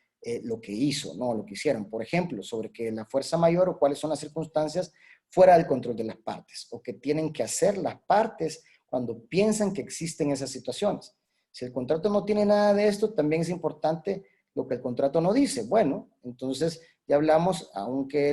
lo que hizo, ¿no? Lo que hicieron. Por ejemplo, sobre que la fuerza mayor o cuáles son las circunstancias fuera del control de las partes, o que tienen que hacer las partes cuando piensan que existen esas situaciones. Si el contrato no tiene nada de esto, también es importante lo que el contrato no dice. Bueno, entonces ya hablamos, aunque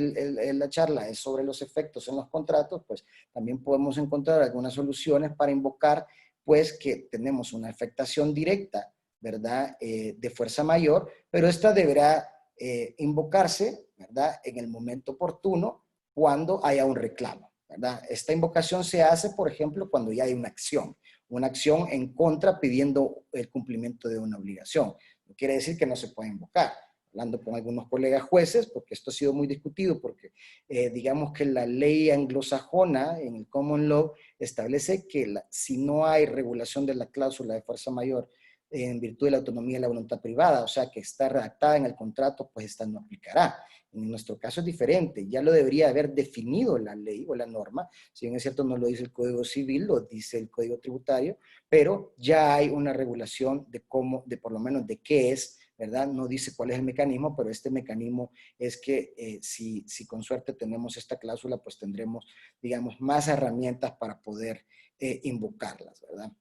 la charla es sobre los efectos en los contratos, pues también podemos encontrar algunas soluciones para invocar, pues, que tenemos una afectación directa, ¿verdad?, de fuerza mayor, pero esta deberá invocarse, ¿verdad?, en el momento oportuno cuando haya un reclamo, ¿verdad? Esta invocación se hace, por ejemplo, cuando ya hay una acción en contra pidiendo el cumplimiento de una obligación. No quiere decir que no se pueda invocar. Hablando con algunos colegas jueces, porque esto ha sido muy discutido, porque digamos que la ley anglosajona en el common law establece que si no hay regulación de la cláusula de fuerza mayor en virtud de la autonomía y la voluntad privada, o sea, que está redactada en el contrato, pues esta no aplicará. En nuestro caso es diferente, ya lo debería haber definido la ley o la norma, si bien es cierto no lo dice el Código Civil, lo dice el Código Tributario, pero ya hay una regulación de cómo, de por lo menos de qué es, ¿verdad? No dice cuál es el mecanismo, pero este mecanismo es que si con suerte tenemos esta cláusula, pues tendremos, digamos, más herramientas para poder invocarlas, ¿verdad?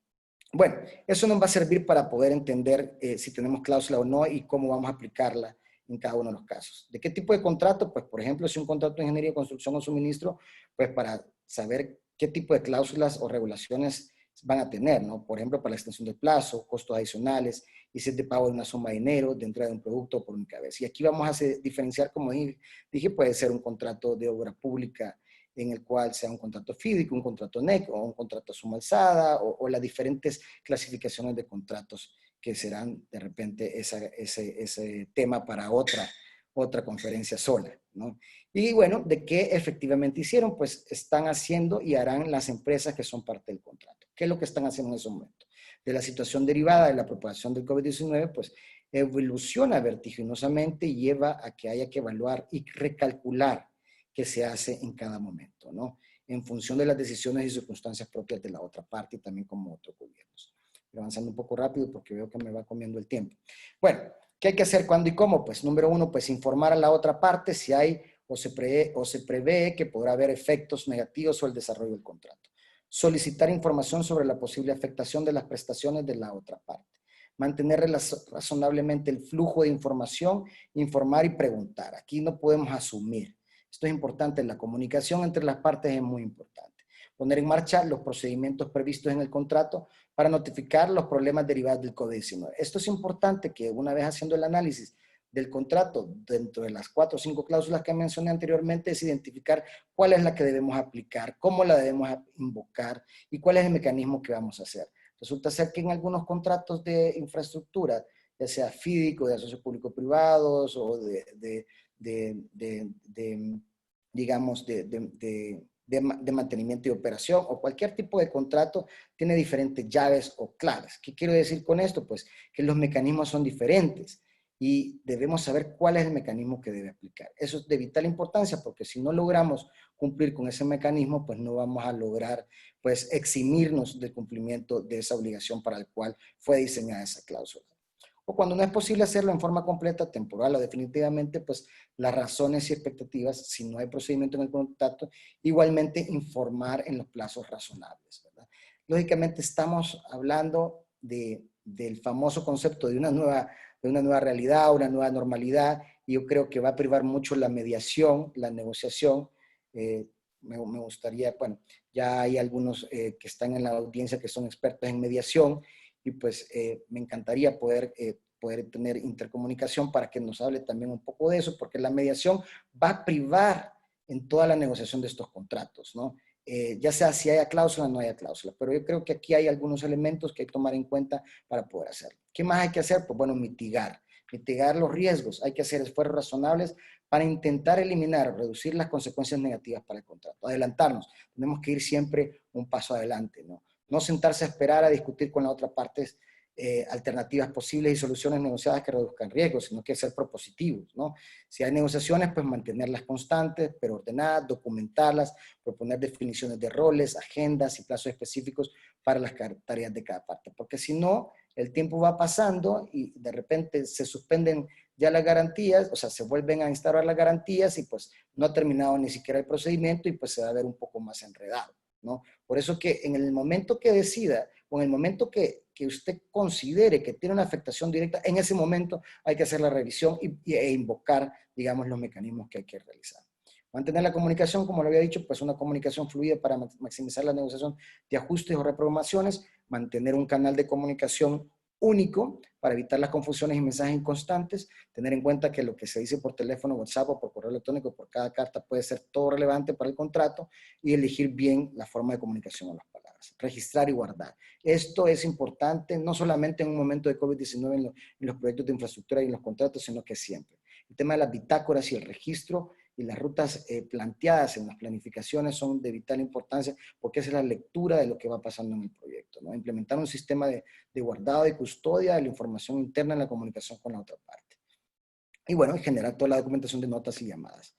Bueno, eso nos va a servir para poder entender si tenemos cláusula o no y cómo vamos a aplicarla en cada uno de los casos. ¿De qué tipo de contrato? Pues, por ejemplo, si un contrato de ingeniería, construcción o suministro, pues para saber qué tipo de cláusulas o regulaciones van a tener, ¿no? Por ejemplo, para la extensión del plazo, costos adicionales, y si es de pago de una suma de dinero, de entrega de un producto por única vez. Y aquí vamos a diferenciar, como dije, puede ser un contrato de obra pública en el cual sea un contrato FIDIC, un contrato NEC o un contrato suma alzada o las diferentes clasificaciones de contratos que serán de repente ese tema para otra conferencia sola, ¿no? Y bueno, ¿de qué efectivamente hicieron? Pues están haciendo y harán las empresas que son parte del contrato. ¿Qué es lo que están haciendo en ese momento? De la situación derivada de la propagación del COVID-19, pues evoluciona vertiginosamente y lleva a que haya que evaluar y recalcular qué se hace en cada momento, ¿no? En función de las decisiones y circunstancias propias de la otra parte y también como otros gobiernos. Avanzando un poco rápido porque veo que me va comiendo el tiempo. Bueno, ¿qué hay que hacer, cuándo y cómo? Pues número uno, pues informar a la otra parte si hay o se prevé que podrá haber efectos negativos sobre el desarrollo del contrato. Solicitar información sobre la posible afectación de las prestaciones de la otra parte. Mantener razonablemente el flujo de información, informar y preguntar. Aquí no podemos asumir. Esto es importante, la comunicación entre las partes es muy importante. Poner en marcha los procedimientos previstos en el contrato para notificar los problemas derivados del COVID-19. Esto es importante que una vez haciendo el análisis del contrato, dentro de las 4 o 5 cláusulas que mencioné anteriormente, es identificar cuál es la que debemos aplicar, cómo la debemos invocar y cuál es el mecanismo que vamos a hacer. Resulta ser que en algunos contratos de infraestructura, ya sea FIDIC o de asocios público-privados o digamos, de mantenimiento y operación o cualquier tipo de contrato tiene diferentes llaves o claves. ¿Qué quiero decir con esto? Pues que los mecanismos son diferentes y debemos saber cuál es el mecanismo que debe aplicar. Eso es de vital importancia porque si no logramos cumplir con ese mecanismo, pues no vamos a lograr pues eximirnos del cumplimiento de esa obligación para el cual fue diseñada esa cláusula. O cuando no es posible hacerlo en forma completa, temporal o definitivamente, pues las razones y expectativas, si no hay procedimiento en el contrato, igualmente informar en los plazos razonables, ¿verdad? Lógicamente estamos hablando del famoso concepto de una nueva realidad, una nueva normalidad, y yo creo que va a privar mucho la mediación, la negociación. Me gustaría, bueno, ya hay algunos que están en la audiencia que son expertos en mediación, y pues me encantaría poder tener intercomunicación para que nos hable también un poco de eso, porque la mediación va a privar en toda la negociación de estos contratos, ¿no? Ya sea si haya cláusula o no haya cláusula, pero yo creo que aquí hay algunos elementos que hay que tomar en cuenta para poder hacerlo. ¿Qué más hay que hacer? Pues bueno, mitigar los riesgos, hay que hacer esfuerzos razonables para intentar eliminar, reducir las consecuencias negativas para el contrato, adelantarnos, tenemos que ir siempre un paso adelante, ¿no? No sentarse a esperar a discutir con la otra parte alternativas posibles y soluciones negociadas que reduzcan riesgos, sino que ser propositivos, ¿no? Si hay negociaciones, pues mantenerlas constantes, pero ordenadas, documentarlas, proponer definiciones de roles, agendas y plazos específicos para las tareas de cada parte, porque si no, el tiempo va pasando y de repente se suspenden ya las garantías, o sea, se vuelven a instaurar las garantías y pues no ha terminado ni siquiera el procedimiento y pues se va a ver un poco más enredado, ¿no? Por eso que en el momento que decida o en el momento que usted considere que tiene una afectación directa, en ese momento hay que hacer la revisión e invocar, digamos, los mecanismos que hay que realizar. Mantener la comunicación, como lo había dicho, pues una comunicación fluida para maximizar la negociación de ajustes o reprogramaciones, mantener un canal de comunicación único para evitar las confusiones y mensajes inconstantes, tener en cuenta que lo que se dice por teléfono, WhatsApp o por correo electrónico, por cada carta puede ser todo relevante para el contrato y elegir bien la forma de comunicación o las palabras. Registrar y guardar. Esto es importante no solamente en un momento de COVID-19 en los proyectos de infraestructura y en los contratos, sino que siempre. El tema de las bitácoras y el registro y las rutas planteadas en las planificaciones son de vital importancia porque esa es la lectura de lo que va pasando en el proyecto, ¿no? Implementar un sistema de guardado y custodia de la información interna en la comunicación con la otra parte. Y bueno, generar toda la documentación de notas y llamadas.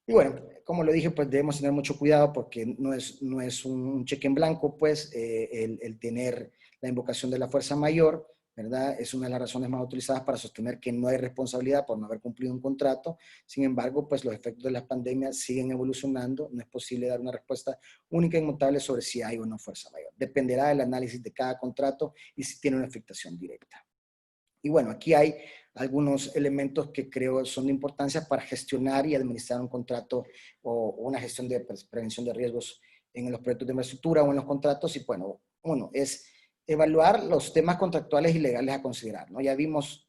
Y bueno, como lo dije, pues debemos tener mucho cuidado porque no es un cheque en blanco, pues el tener la invocación de la fuerza mayor, ¿verdad? Es una de las razones más utilizadas para sostener que no hay responsabilidad por no haber cumplido un contrato. Sin embargo, pues los efectos de la pandemia siguen evolucionando. No es posible dar una respuesta única e inmutable sobre si hay o no fuerza mayor. Dependerá del análisis de cada contrato y si tiene una afectación directa. Y bueno, aquí hay algunos elementos que creo son de importancia para gestionar y administrar un contrato o una gestión de prevención de riesgos en los proyectos de infraestructura o en los contratos. Y bueno, uno es evaluar los temas contractuales y legales a considerar, ¿no? Ya vimos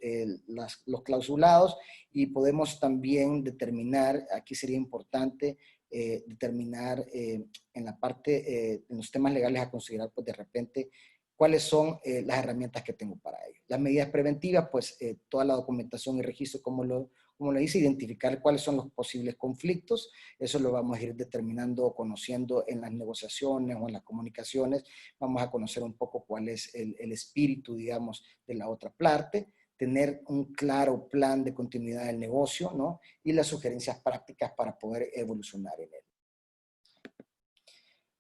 los clausulados y podemos también determinar, aquí sería importante determinar en la parte, en los temas legales a considerar, pues de repente, cuáles son las herramientas que tengo para ello. Las medidas preventivas, pues toda la documentación y registro, como lo dice, identificar cuáles son los posibles conflictos, eso lo vamos a ir determinando o conociendo en las negociaciones o en las comunicaciones, vamos a conocer un poco cuál es el espíritu, digamos, de la otra parte, tener un claro plan de continuidad del negocio, ¿no? Y las sugerencias prácticas para poder evolucionar en él.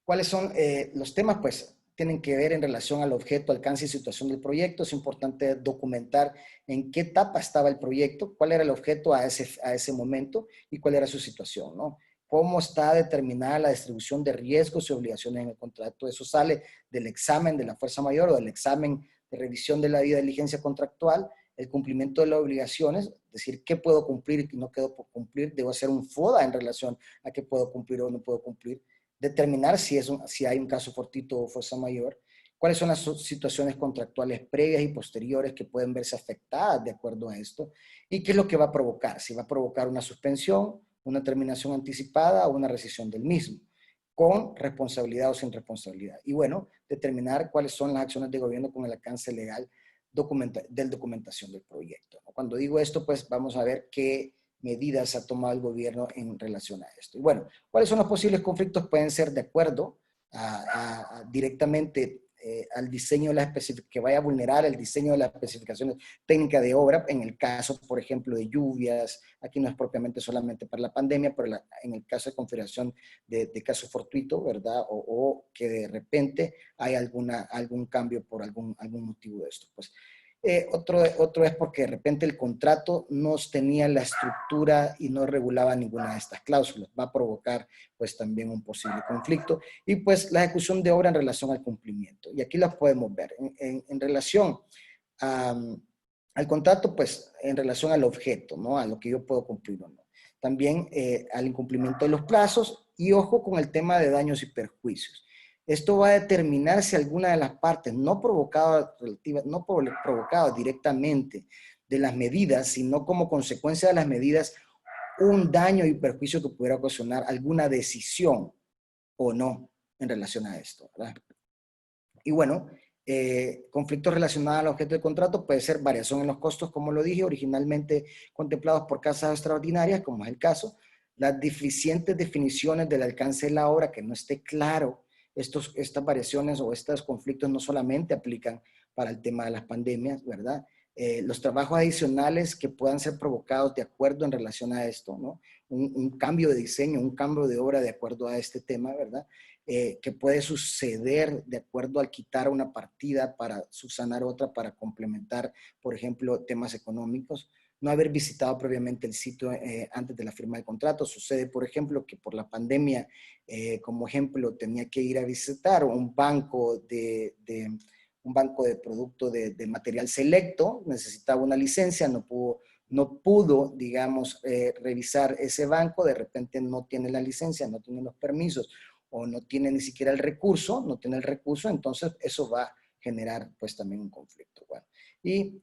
¿Cuáles son los temas? Pues tienen que ver en relación al objeto, alcance y situación del proyecto. Es importante documentar en qué etapa estaba el proyecto, cuál era el objeto a ese momento y cuál era su situación, ¿no? Cómo está determinada la distribución de riesgos y obligaciones en el contrato. Eso sale del examen de la fuerza mayor o del examen de revisión de la diligencia contractual, el cumplimiento de las obligaciones, es decir, qué puedo cumplir y qué no quedo por cumplir. Debo hacer un FODA en relación a qué puedo cumplir o no puedo cumplir. Determinar si hay un caso fortuito o fuerza mayor, cuáles son las situaciones contractuales previas y posteriores que pueden verse afectadas de acuerdo a esto, y qué es lo que va a provocar, si va a provocar una suspensión, una terminación anticipada o una rescisión del mismo, con responsabilidad o sin responsabilidad. Y bueno, determinar cuáles son las acciones de gobierno con el alcance legal de documentación del proyecto. Cuando digo esto, pues vamos a ver qué medidas ha tomado el gobierno en relación a esto. Y bueno, ¿cuáles son los posibles conflictos? Pueden ser de acuerdo directamente al diseño de la especificación, que vaya a vulnerar el diseño de las especificaciones técnicas de obra, en el caso, por ejemplo, de lluvias, aquí no es propiamente solamente para la pandemia, pero en el caso de configuración de caso fortuito, ¿verdad? O que de repente hay algún cambio por algún motivo de esto. Pues otro es porque de repente el contrato no tenía la estructura y no regulaba ninguna de estas cláusulas. Va a provocar pues también un posible conflicto. Y pues la ejecución de obra en relación al cumplimiento. Y aquí las podemos ver. En relación al contrato, pues en relación al objeto, ¿no? A lo que yo puedo cumplir o no. También al incumplimiento de los plazos y ojo con el tema de daños y perjuicios. Esto va a determinar si alguna de las partes no provocado directamente de las medidas, sino como consecuencia de las medidas, un daño y perjuicio que pudiera ocasionar alguna decisión o no en relación a esto, ¿verdad? Y bueno, conflictos relacionados al objeto del contrato puede ser variación en los costos, como lo dije, originalmente contemplados por causas extraordinarias, como es el caso, las deficientes definiciones del alcance de la obra, que no esté claro. Estas variaciones o estos conflictos no solamente aplican para el tema de las pandemias, ¿verdad? Los trabajos adicionales que puedan ser provocados de acuerdo en relación a esto, ¿no? Un cambio de diseño, un cambio de obra de acuerdo a este tema, ¿verdad? Que puede suceder de acuerdo al quitar una partida para subsanar otra, para complementar, por ejemplo, temas económicos. No haber visitado previamente el sitio antes de la firma del contrato. Sucede, por ejemplo, que por la pandemia, como ejemplo, tenía que ir a visitar un banco de producto de material selecto, necesitaba una licencia, no pudo, digamos, revisar ese banco, de repente no tiene la licencia, no tiene los permisos, o no tiene ni siquiera el recurso, entonces eso va a generar pues también un conflicto. Bueno, y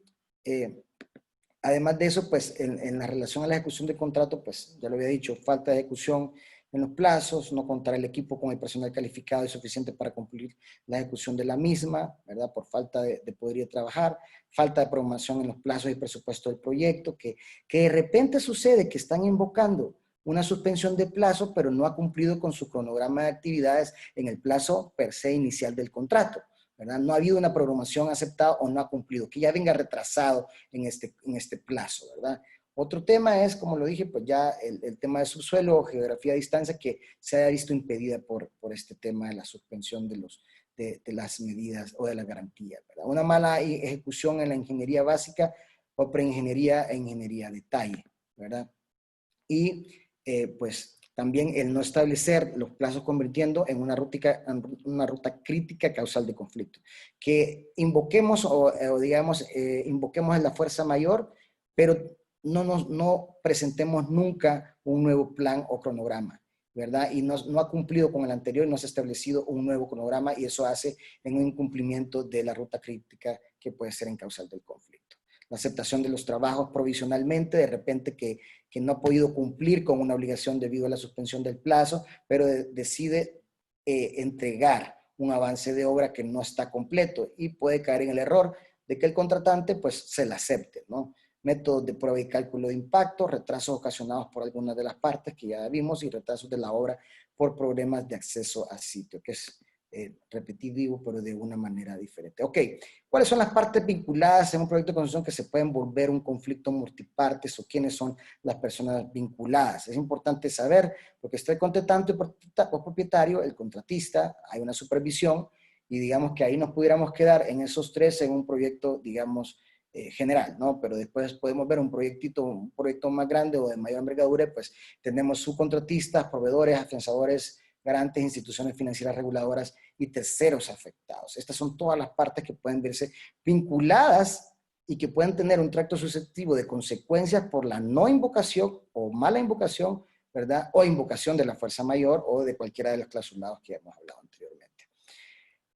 además de eso, pues en la relación a la ejecución del contrato, pues ya lo había dicho, falta de ejecución en los plazos, no contar el equipo con el personal calificado y suficiente para cumplir la ejecución de la misma, ¿verdad? Por falta de poder ir a trabajar, falta de programación en los plazos y presupuesto del proyecto, que de repente sucede que están invocando una suspensión de plazo, pero no ha cumplido con su cronograma de actividades en el plazo per se inicial del contrato, ¿verdad? No ha habido una programación aceptada o no ha cumplido, que ya venga retrasado en este plazo, ¿verdad? Otro tema es, como lo dije, pues ya el tema de subsuelo o geografía a distancia que se haya visto impedida por este tema de la suspensión de las medidas o de las garantías, ¿verdad? Una mala ejecución en la ingeniería básica o preingeniería e ingeniería detalle, ¿verdad? Y pues También el no establecer los plazos convirtiendo en una ruta crítica causal de conflicto. Que invoquemos o digamos, invoquemos la fuerza mayor, pero no presentemos nunca un nuevo plan o cronograma, ¿verdad? Y no ha cumplido con el anterior, no se ha establecido un nuevo cronograma y eso hace en un incumplimiento de la ruta crítica que puede ser en causal del conflicto. La aceptación de los trabajos provisionalmente, de repente que no ha podido cumplir con una obligación debido a la suspensión del plazo, pero decide entregar un avance de obra que no está completo y puede caer en el error de que el contratante pues se la acepte, ¿no? Métodos de prueba y cálculo de impacto, retrasos ocasionados por algunas de las partes que ya vimos y retrasos de la obra por problemas de acceso al sitio, que es repetitivo, pero de una manera diferente. Ok, ¿cuáles son las partes vinculadas en un proyecto de construcción que se pueden volver un conflicto multipartes o quiénes son las personas vinculadas? Es importante saber, porque está el contratante o propietario, el contratista, hay una supervisión y digamos que ahí nos pudiéramos quedar en esos tres en un proyecto, digamos, general, ¿no? Pero después podemos ver un proyecto más grande o de mayor envergadura, pues tenemos subcontratistas, proveedores, afianzadores, garantes, instituciones financieras reguladoras y terceros afectados. Estas son todas las partes que pueden verse vinculadas y que pueden tener un tracto susceptivo de consecuencias por la no invocación o mala invocación, ¿verdad? O invocación de la fuerza mayor o de cualquiera de los clausulados que hemos hablado anteriormente.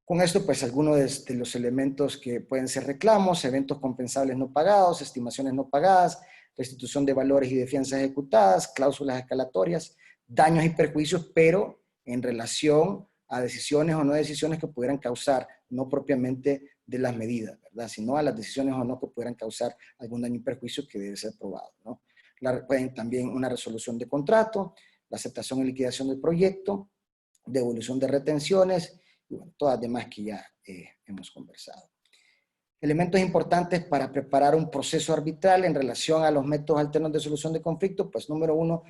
Con esto, pues, algunos de los elementos que pueden ser reclamos, eventos compensables no pagados, estimaciones no pagadas, restitución de valores y de fianzas ejecutadas, cláusulas escalatorias, daños y perjuicios, pero en relación a decisiones o no decisiones que pudieran causar, no propiamente de las medidas, ¿verdad? Sino a las decisiones o no que pudieran causar algún daño y perjuicio que debe ser probado, ¿no? Pueden también una resolución de contrato, la aceptación y liquidación del proyecto, devolución de retenciones, y bueno, todas las demás que ya hemos conversado. Elementos importantes para preparar un proceso arbitral en relación a los métodos alternos de solución de conflictos, pues número uno,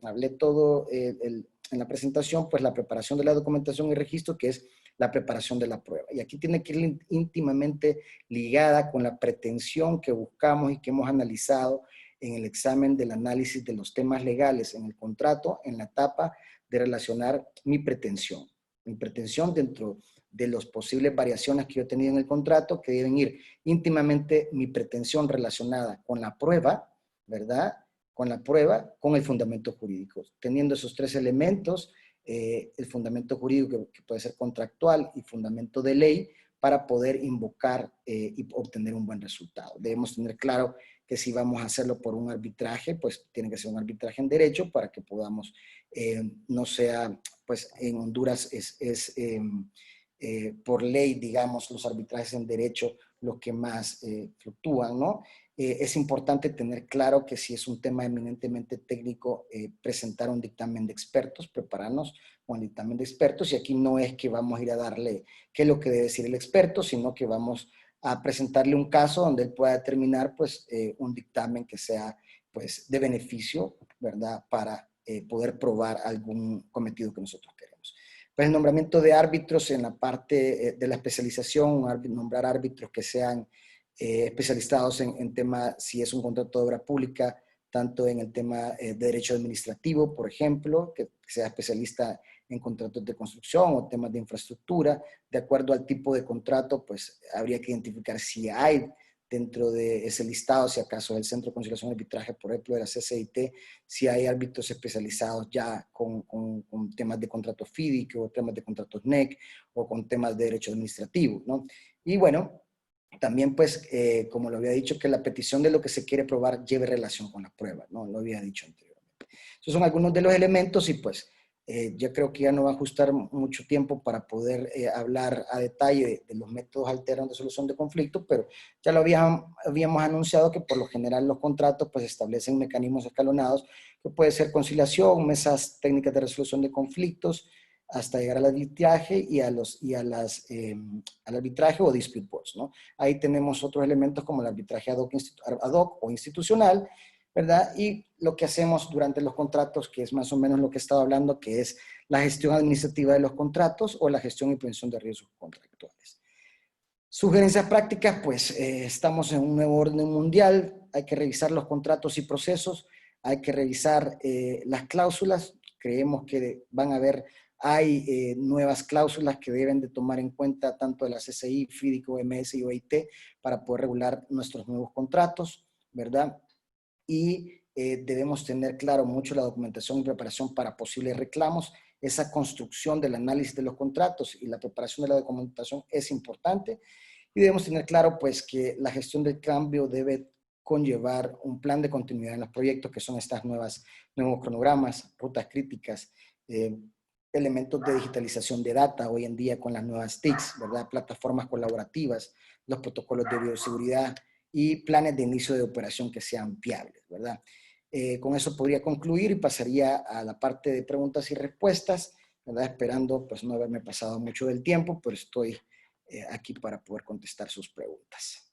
hablé todo en la presentación, pues la preparación de la documentación y registro, que es la preparación de la prueba. Y aquí tiene que ir íntimamente ligada con la pretensión que buscamos y que hemos analizado en el examen del análisis de los temas legales en el contrato, en la etapa de relacionar mi pretensión dentro de las posibles variaciones que yo he tenido en el contrato, que deben ir íntimamente mi pretensión relacionada con la prueba, ¿verdad? Con la prueba, con el fundamento jurídico. Teniendo esos tres elementos, el fundamento jurídico que puede ser contractual y fundamento de ley, para poder invocar y obtener un buen resultado. Debemos tener claro que si vamos a hacerlo por un arbitraje, pues tiene que ser un arbitraje en derecho para que podamos, no sea, pues en Honduras por ley, digamos, los arbitrajes en derecho los que más fluctúan, ¿no? Es importante tener claro que si es un tema eminentemente técnico, presentar un dictamen de expertos, prepararnos con el dictamen de expertos, y aquí no es que vamos a ir a darle qué es lo que debe decir el experto, sino que vamos a presentarle un caso donde él pueda determinar, pues, un dictamen que sea, pues, de beneficio, ¿verdad?, para poder probar algún cometido que nosotros queremos. Pues el nombramiento de árbitros en la parte de la especialización, nombrar árbitros que sean especializados en tema, si es un contrato de obra pública, tanto en el tema de derecho administrativo, por ejemplo, que sea especialista en contratos de construcción o temas de infraestructura. De acuerdo al tipo de contrato, pues habría que identificar si hay dentro de ese listado, si acaso el Centro de Conciliación y Arbitraje, por ejemplo, de la CCIT, si hay árbitros especializados ya con temas de contratos FIDIC o temas de contratos NEC o con temas de derecho administrativo, ¿no? Y bueno, también pues, como lo había dicho, que la petición de lo que se quiere probar lleve relación con la prueba, ¿no? Lo había dicho anteriormente. Esos son algunos de los elementos y pues yo creo que ya no va a ajustar mucho tiempo para poder hablar a detalle de los métodos alternos de solución de conflictos, pero ya lo habíamos anunciado que por lo general los contratos pues establecen mecanismos escalonados que puede ser conciliación, mesas técnicas de resolución de conflictos, hasta llegar al arbitraje y al arbitraje o dispute boards, ¿no? Ahí tenemos otros elementos como el arbitraje ad hoc o institucional, ¿verdad? Y lo que hacemos durante los contratos, que es más o menos lo que he estado hablando, que es la gestión administrativa de los contratos o la gestión y prevención de riesgos contractuales. Sugerencias prácticas, pues estamos en un nuevo orden mundial, hay que revisar los contratos y procesos, hay que revisar las cláusulas, creemos que hay nuevas cláusulas que deben de tomar en cuenta tanto de la CCI, FIDIC, OMS y OIT para poder regular nuestros nuevos contratos, ¿verdad? Y debemos tener claro mucho la documentación y preparación para posibles reclamos. Esa construcción del análisis de los contratos y la preparación de la documentación es importante. Y debemos tener claro, pues, que la gestión del cambio debe conllevar un plan de continuidad en los proyectos, que son estas nuevos cronogramas, rutas críticas, elementos de digitalización de data hoy en día con las nuevas TICs, ¿verdad? Plataformas colaborativas, los protocolos de bioseguridad y planes de inicio de operación que sean viables, ¿verdad? Con eso podría concluir y pasaría a la parte de preguntas y respuestas, ¿verdad? Esperando pues no haberme pasado mucho del tiempo, pero estoy aquí para poder contestar sus preguntas.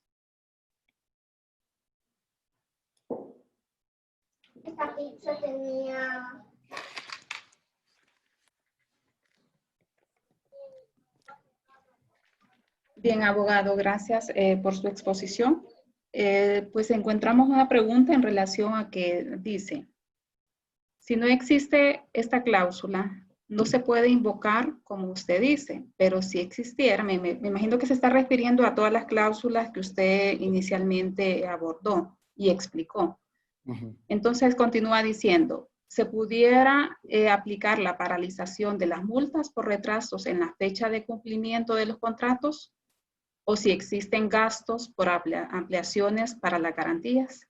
Esta pizza tenía... Bien, abogado, gracias por su exposición. Pues encontramos una pregunta en relación a que dice, si no existe esta cláusula, no se puede invocar como usted dice, pero si existiera, me imagino que se está refiriendo a todas las cláusulas que usted inicialmente abordó y explicó. Entonces continúa diciendo, ¿se pudiera aplicar la paralización de las multas por retrasos en la fecha de cumplimiento de los contratos? ¿O si existen gastos por ampliaciones para las garantías?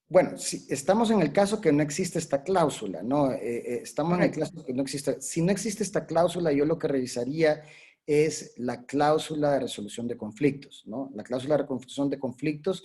Bueno, si estamos en el caso que no existe esta cláusula, ¿no? Estamos Correcto. En el caso que no existe. Si no existe esta cláusula, yo lo que revisaría es la cláusula de resolución de conflictos, ¿no? La cláusula de resolución de conflictos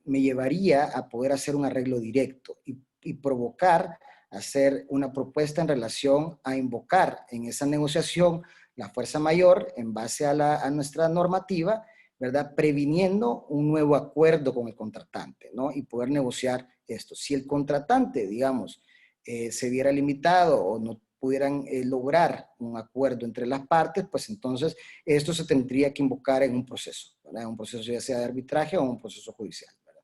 me llevaría a poder hacer un arreglo directo y provocar hacer una propuesta en relación a invocar en esa negociación la fuerza mayor en base a nuestra normativa, ¿verdad? Previniendo un nuevo acuerdo con el contratante, ¿no? Y poder negociar esto. Si el contratante, digamos, se viera limitado o no pudieran lograr un acuerdo entre las partes, pues entonces esto se tendría que invocar en un proceso, ¿verdad? Un proceso ya sea de arbitraje o un proceso judicial, ¿verdad?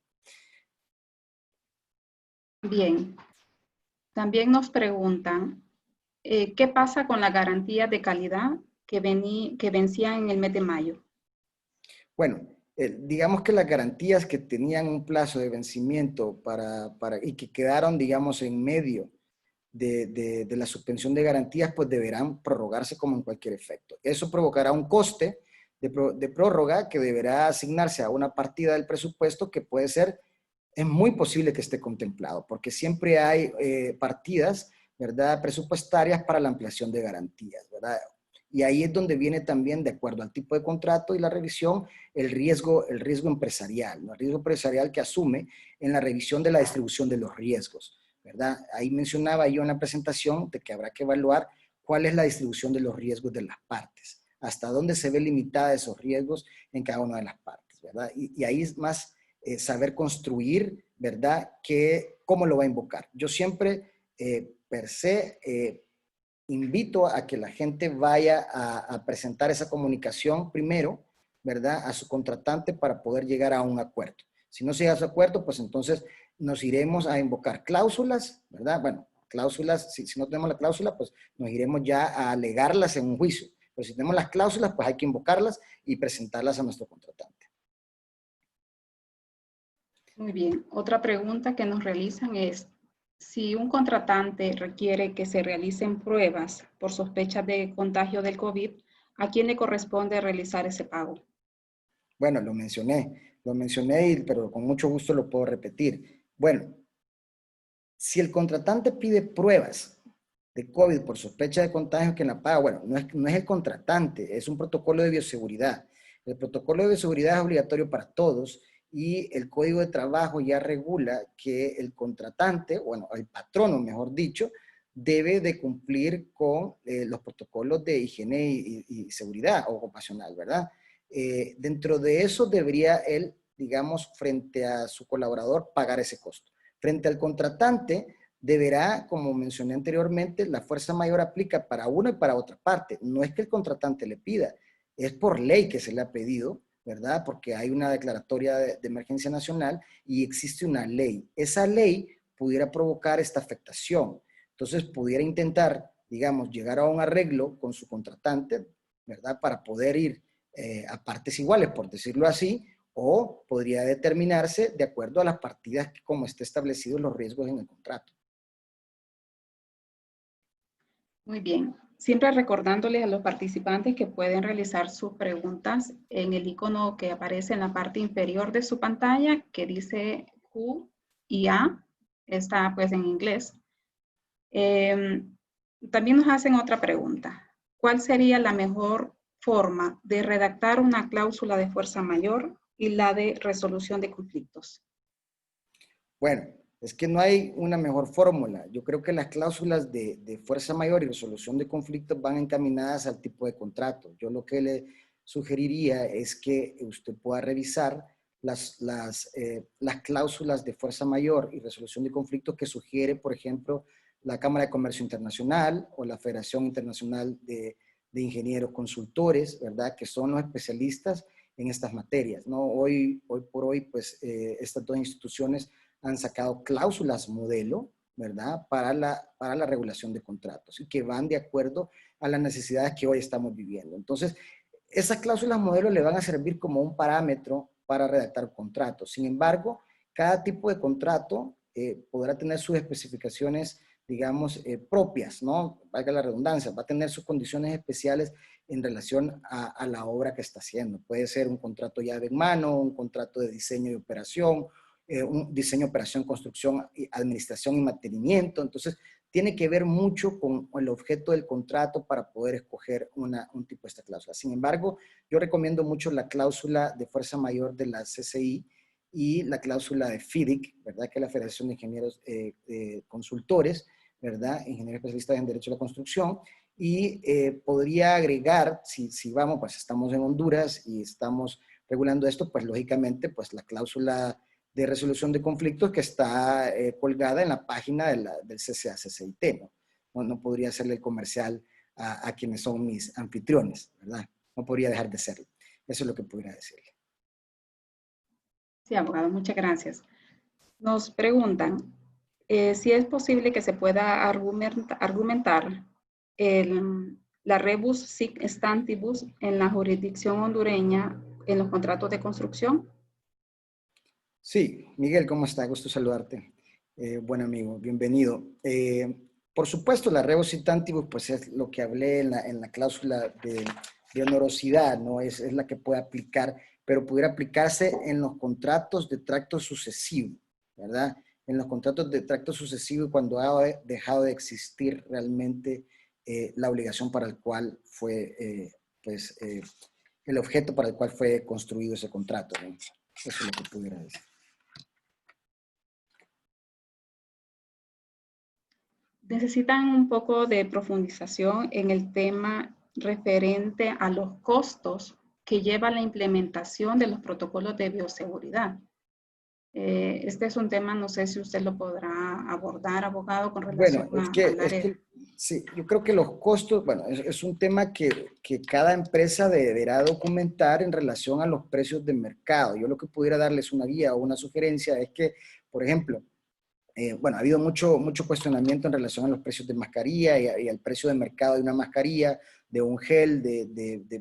Bien. También nos preguntan, ¿qué pasa con la garantía de calidad que vencía en el mes de mayo? Bueno, digamos que las garantías que tenían un plazo de vencimiento y que quedaron, digamos, en medio de la suspensión de garantías, pues deberán prorrogarse como en cualquier efecto. Eso provocará un coste de prórroga que deberá asignarse a una partida del presupuesto que puede ser, es muy posible que esté contemplado, porque siempre hay partidas, ¿verdad?, presupuestarias para la ampliación de garantías, ¿verdad? Y ahí es donde viene también, de acuerdo al tipo de contrato y la revisión, el riesgo empresarial, ¿no? El riesgo empresarial que asume en la revisión de la distribución de los riesgos, ¿verdad? Ahí mencionaba yo en la presentación de que habrá que evaluar cuál es la distribución de los riesgos de las partes, hasta dónde se ve limitada esos riesgos en cada una de las partes, ¿verdad? Y ahí es más saber construir, ¿verdad? ¿Cómo lo va a invocar? Yo siempre, per se, invito a que la gente vaya a presentar esa comunicación primero, ¿verdad?, a su contratante para poder llegar a un acuerdo. Si no se llega a su acuerdo, pues entonces nos iremos a invocar cláusulas, ¿verdad? Bueno, cláusulas, si no tenemos la cláusula, pues nos iremos ya a alegarlas en un juicio. Pero si tenemos las cláusulas, pues hay que invocarlas y presentarlas a nuestro contratante. Muy bien. Otra pregunta que nos realizan es, si un contratante requiere que se realicen pruebas por sospecha de contagio del COVID, ¿a quién le corresponde realizar ese pago? Bueno, lo mencioné, pero con mucho gusto lo puedo repetir. Bueno, si el contratante pide pruebas de COVID por sospecha de contagio, ¿quién la paga? Bueno, no es el contratante, es un protocolo de bioseguridad. El protocolo de bioseguridad es obligatorio para todos y el Código de Trabajo ya regula que el contratante, bueno, el patrono, mejor dicho, debe de cumplir con los protocolos de higiene y seguridad ocupacional, ¿verdad? Dentro de eso debería él, digamos, frente a su colaborador, pagar ese costo. Frente al contratante, deberá, como mencioné anteriormente, la fuerza mayor aplica para una y para otra parte. No es que el contratante le pida, es por ley que se le ha pedido, ¿verdad? Porque hay una declaratoria de emergencia nacional y existe una ley. Esa ley pudiera provocar esta afectación. Entonces, pudiera intentar, digamos, llegar a un arreglo con su contratante, ¿verdad? Para poder ir a partes iguales, por decirlo así, o podría determinarse de acuerdo a las partidas como esté establecidos los riesgos en el contrato. Muy bien. Siempre recordándoles a los participantes que pueden realizar sus preguntas en el icono que aparece en la parte inferior de su pantalla, que dice Q y A, está pues en inglés. También nos hacen otra pregunta. ¿Cuál sería la mejor forma de redactar una cláusula de fuerza mayor y la de resolución de conflictos? Bueno, es que no hay una mejor fórmula. Yo creo que las cláusulas de fuerza mayor y resolución de conflictos van encaminadas al tipo de contrato. Yo lo que le sugeriría es que usted pueda revisar las cláusulas de fuerza mayor y resolución de conflictos que sugiere, por ejemplo, la Cámara de Comercio Internacional o la Federación Internacional de Ingenieros Consultores, ¿verdad? Que son los especialistas en estas materias, ¿no? Hoy por hoy, pues, estas dos instituciones han sacado cláusulas modelo, ¿verdad? Para la regulación de contratos y que van de acuerdo a las necesidades que hoy estamos viviendo. Entonces, esas cláusulas modelo le van a servir como un parámetro para redactar contratos. Sin embargo, cada tipo de contrato podrá tener sus especificaciones, digamos, propias, ¿no? Valga la redundancia, va a tener sus condiciones especiales en relación a la obra que está haciendo. Puede ser un contrato llave en mano, un contrato de diseño y operación, un diseño, operación, construcción, administración y mantenimiento. Entonces, tiene que ver mucho con el objeto del contrato para poder escoger un tipo de esta cláusula. Sin embargo, yo recomiendo mucho la cláusula de fuerza mayor de la CCI y la cláusula de FIDIC, ¿verdad? Que es la Federación de Ingenieros Consultores, ¿verdad? Ingenieros especialistas en Derecho a la Construcción. Y podría agregar, si vamos, pues estamos en Honduras y estamos regulando esto, pues lógicamente, pues la cláusula de resolución de conflictos que está colgada en la página del CCA-CCIT, ¿no? No podría hacerle el comercial a quienes son mis anfitriones, ¿verdad? No podría dejar de serlo. Eso es lo que podría decirle. Sí, abogado, muchas gracias. Nos preguntan si es posible que se pueda argumentar la rebus sic stantibus en la jurisdicción hondureña en los contratos de construcción. Sí, Miguel, ¿cómo está? Gusto saludarte. Buen amigo, bienvenido. Por supuesto, la rebus sic stantibus, pues es lo que hablé en la cláusula de honorosidad, ¿no? Es la que puede aplicar, pero pudiera aplicarse en los contratos de tracto sucesivo, ¿verdad? En los contratos de tracto sucesivo cuando ha dejado de existir realmente la obligación para el cual fue, el objeto para el cual fue construido ese contrato, ¿no? Eso es lo que pudiera decir. Necesitan un poco de profundización en el tema referente a los costos que lleva la implementación de los protocolos de bioseguridad. Este es un tema, no sé si usted lo podrá abordar, abogado, con relación Bueno, al área. sí, yo creo que los costos, bueno, es un tema que cada empresa deberá documentar en relación a los precios de mercado. Yo lo que pudiera darles una guía o una sugerencia es que, por ejemplo, bueno, ha habido mucho cuestionamiento en relación a los precios de mascarilla y al precio de mercado de una mascarilla, de un gel,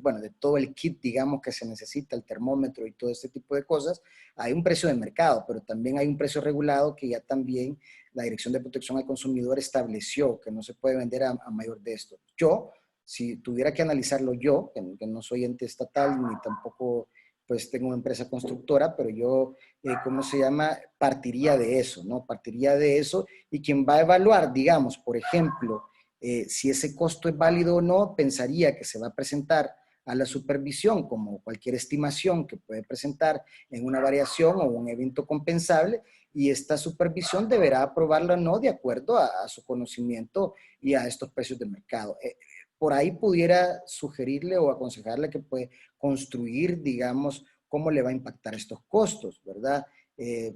bueno, de todo el kit, digamos, que se necesita, el termómetro y todo este tipo de cosas. Hay un precio de mercado, pero también hay un precio regulado que ya también la Dirección de Protección al Consumidor estableció que no se puede vender a mayor de esto. Yo, si tuviera que analizarlo yo, que no soy ente estatal ni tampoco pues tengo una empresa constructora, pero yo, ¿cómo se llama? Partiría de eso, ¿no? Partiría de eso y quien va a evaluar, digamos, por ejemplo, si ese costo es válido o no, pensaría que se va a presentar a la supervisión como cualquier estimación que puede presentar en una variación o un evento compensable y esta supervisión deberá aprobarlo o no de acuerdo a su conocimiento y a estos precios de mercado. Por ahí pudiera sugerirle o aconsejarle que puede construir, digamos, cómo le va a impactar estos costos, ¿verdad?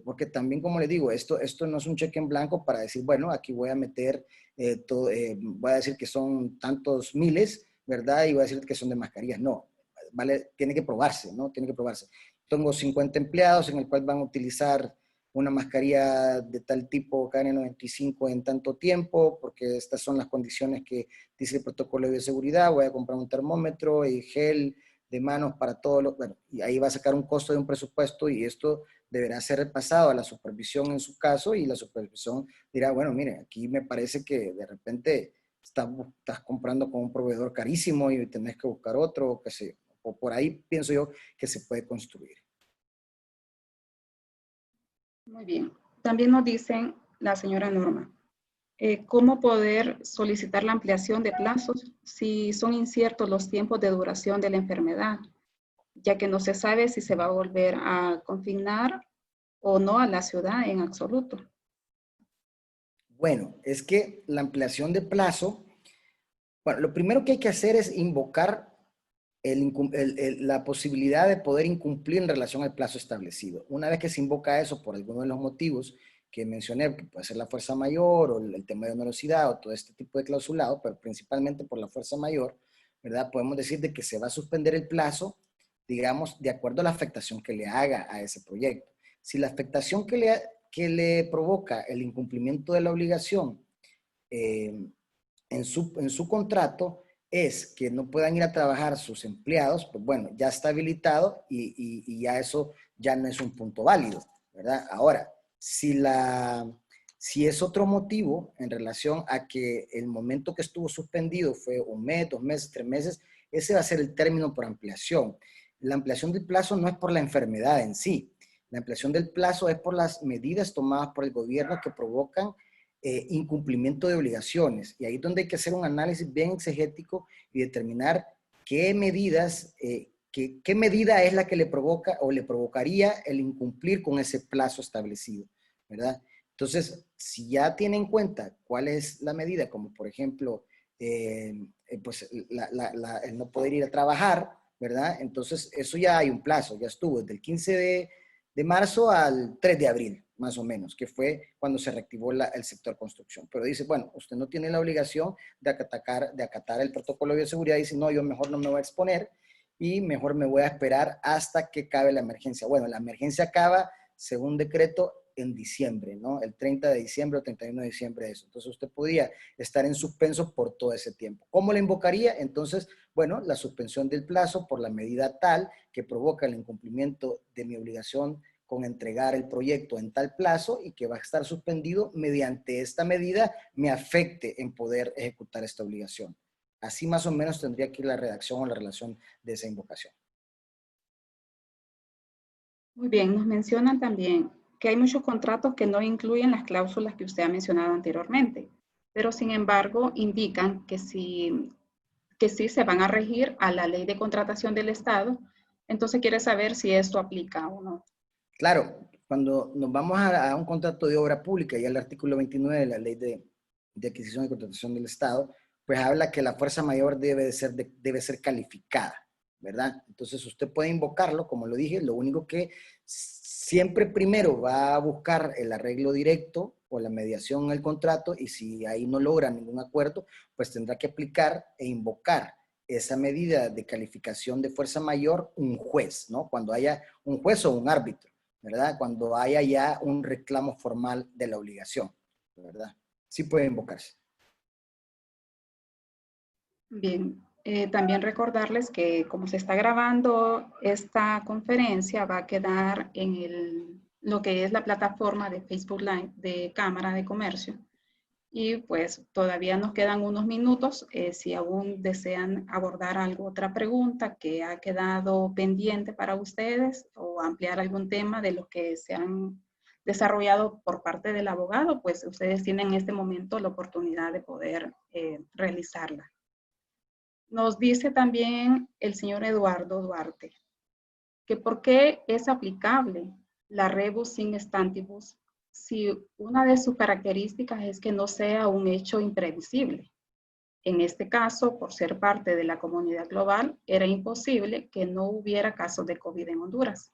Porque también, como le digo, esto no es un cheque en blanco para decir, bueno, aquí voy a meter, voy a decir que son tantos miles, ¿verdad? Y voy a decir que son de mascarillas. No, ¿vale? Tiene que probarse, ¿no? Tiene que probarse. Tengo 50 empleados en el cual van a utilizar una mascarilla de tal tipo KN95 en tanto tiempo, porque estas son las condiciones que dice el protocolo de bioseguridad, voy a comprar un termómetro y gel de manos para todos los, bueno, y ahí va a sacar un costo de un presupuesto y esto deberá ser repasado a la supervisión en su caso y la supervisión dirá, bueno, mire, aquí me parece que de repente estás comprando con un proveedor carísimo y tenés que buscar otro, o qué sé yo. O por ahí pienso yo que se puede construir. Muy bien. También nos dicen la señora Norma, ¿cómo poder solicitar la ampliación de plazos si son inciertos los tiempos de duración de la enfermedad, ya que no se sabe si se va a volver a confinar o no a la ciudad en absoluto? Bueno, es que la ampliación de plazo, bueno, lo primero que hay que hacer es invocar la posibilidad de poder incumplir en relación al plazo establecido. Una vez que se invoca eso por alguno de los motivos que mencioné, que puede ser la fuerza mayor o el tema de onerosidad o todo este tipo de clausulado, pero principalmente por la fuerza mayor, ¿verdad? Podemos decir de que se va a suspender el plazo, digamos, de acuerdo a la afectación que le haga a ese proyecto. Si la afectación que le provoca el incumplimiento de la obligación en su contrato es que no puedan ir a trabajar sus empleados, pues bueno, ya está habilitado y ya eso ya no es un punto válido, ¿verdad? Ahora, si es otro motivo en relación a que el momento que estuvo suspendido fue un mes, 2 meses, 3 meses, ese va a ser el término por ampliación. La ampliación del plazo no es por la enfermedad en sí. La ampliación del plazo es por las medidas tomadas por el gobierno que provocan incumplimiento de obligaciones. Y ahí es donde hay que hacer un análisis bien exegético y determinar qué medidas, qué medida es la que le provoca o le provocaría el incumplir con ese plazo establecido, ¿verdad? Entonces, si ya tiene en cuenta cuál es la medida, como por ejemplo, pues el no poder ir a trabajar, ¿verdad? Entonces, eso ya hay un plazo, ya estuvo desde el 15 de marzo al 3 de abril, más o menos, que fue cuando se reactivó el sector construcción. Pero dice, bueno, usted no tiene la obligación de acatar el protocolo de bioseguridad. Dice, no, yo mejor no me voy a exponer y mejor me voy a esperar hasta que acabe la emergencia. Bueno, la emergencia acaba, según decreto, en diciembre, ¿no? El 30 de diciembre o 31 de diciembre de eso. Entonces usted podía estar en suspenso por todo ese tiempo. ¿Cómo le invocaría? Entonces, bueno, la suspensión del plazo por la medida tal que provoca el incumplimiento de mi obligación con entregar el proyecto en tal plazo y que va a estar suspendido mediante esta medida me afecte en poder ejecutar esta obligación. Así más o menos tendría que ir la redacción o la relación de esa invocación. Muy bien, nos mencionan también que hay muchos contratos que no incluyen las cláusulas que usted ha mencionado anteriormente, pero sin embargo indican que sí se van a regir a la ley de contratación del Estado. Entonces quiere saber si esto aplica o no. Claro, cuando nos vamos a un contrato de obra pública y al artículo 29 de la ley de adquisición y contratación del Estado, pues habla que la fuerza mayor debe ser calificada, ¿verdad? Entonces usted puede invocarlo, como lo dije, lo único que siempre primero va a buscar el arreglo directo o la mediación en el contrato y si ahí no logra ningún acuerdo, pues tendrá que aplicar e invocar esa medida de calificación de fuerza mayor un juez, ¿no? Cuando haya un juez o un árbitro, ¿verdad? Cuando haya ya un reclamo formal de la obligación, ¿verdad? Sí puede invocarse. Bien, también recordarles que como se está grabando esta conferencia, va a quedar en lo que es la plataforma de Facebook Live de Cámara de Comercio. Y pues todavía nos quedan unos minutos. Si aún desean abordar otra pregunta que ha quedado pendiente para ustedes o ampliar algún tema de los que se han desarrollado por parte del abogado, pues ustedes tienen en este momento la oportunidad de poder realizarla. Nos dice también el señor Eduardo Duarte que por qué es aplicable la rebus sin stantibus si una de sus características es que no sea un hecho imprevisible. En este caso, por ser parte de la comunidad global, era imposible que no hubiera casos de COVID en Honduras.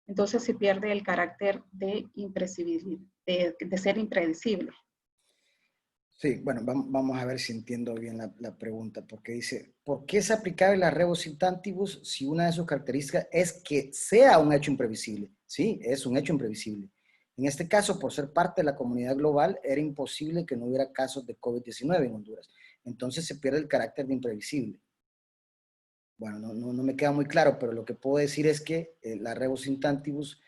Entonces se pierde el carácter de de ser impredecible. Sí, bueno, vamos a ver si entiendo bien la pregunta, porque dice, ¿por qué es aplicable la rebus in tantibus si una de sus características es que sea un hecho imprevisible? Sí, es un hecho imprevisible. En este caso, por ser parte de la comunidad global, era imposible que no hubiera casos de COVID-19 en Honduras. Entonces se pierde el carácter de imprevisible. Bueno, no me queda muy claro, pero lo que puedo decir es que la rebus in tantibus,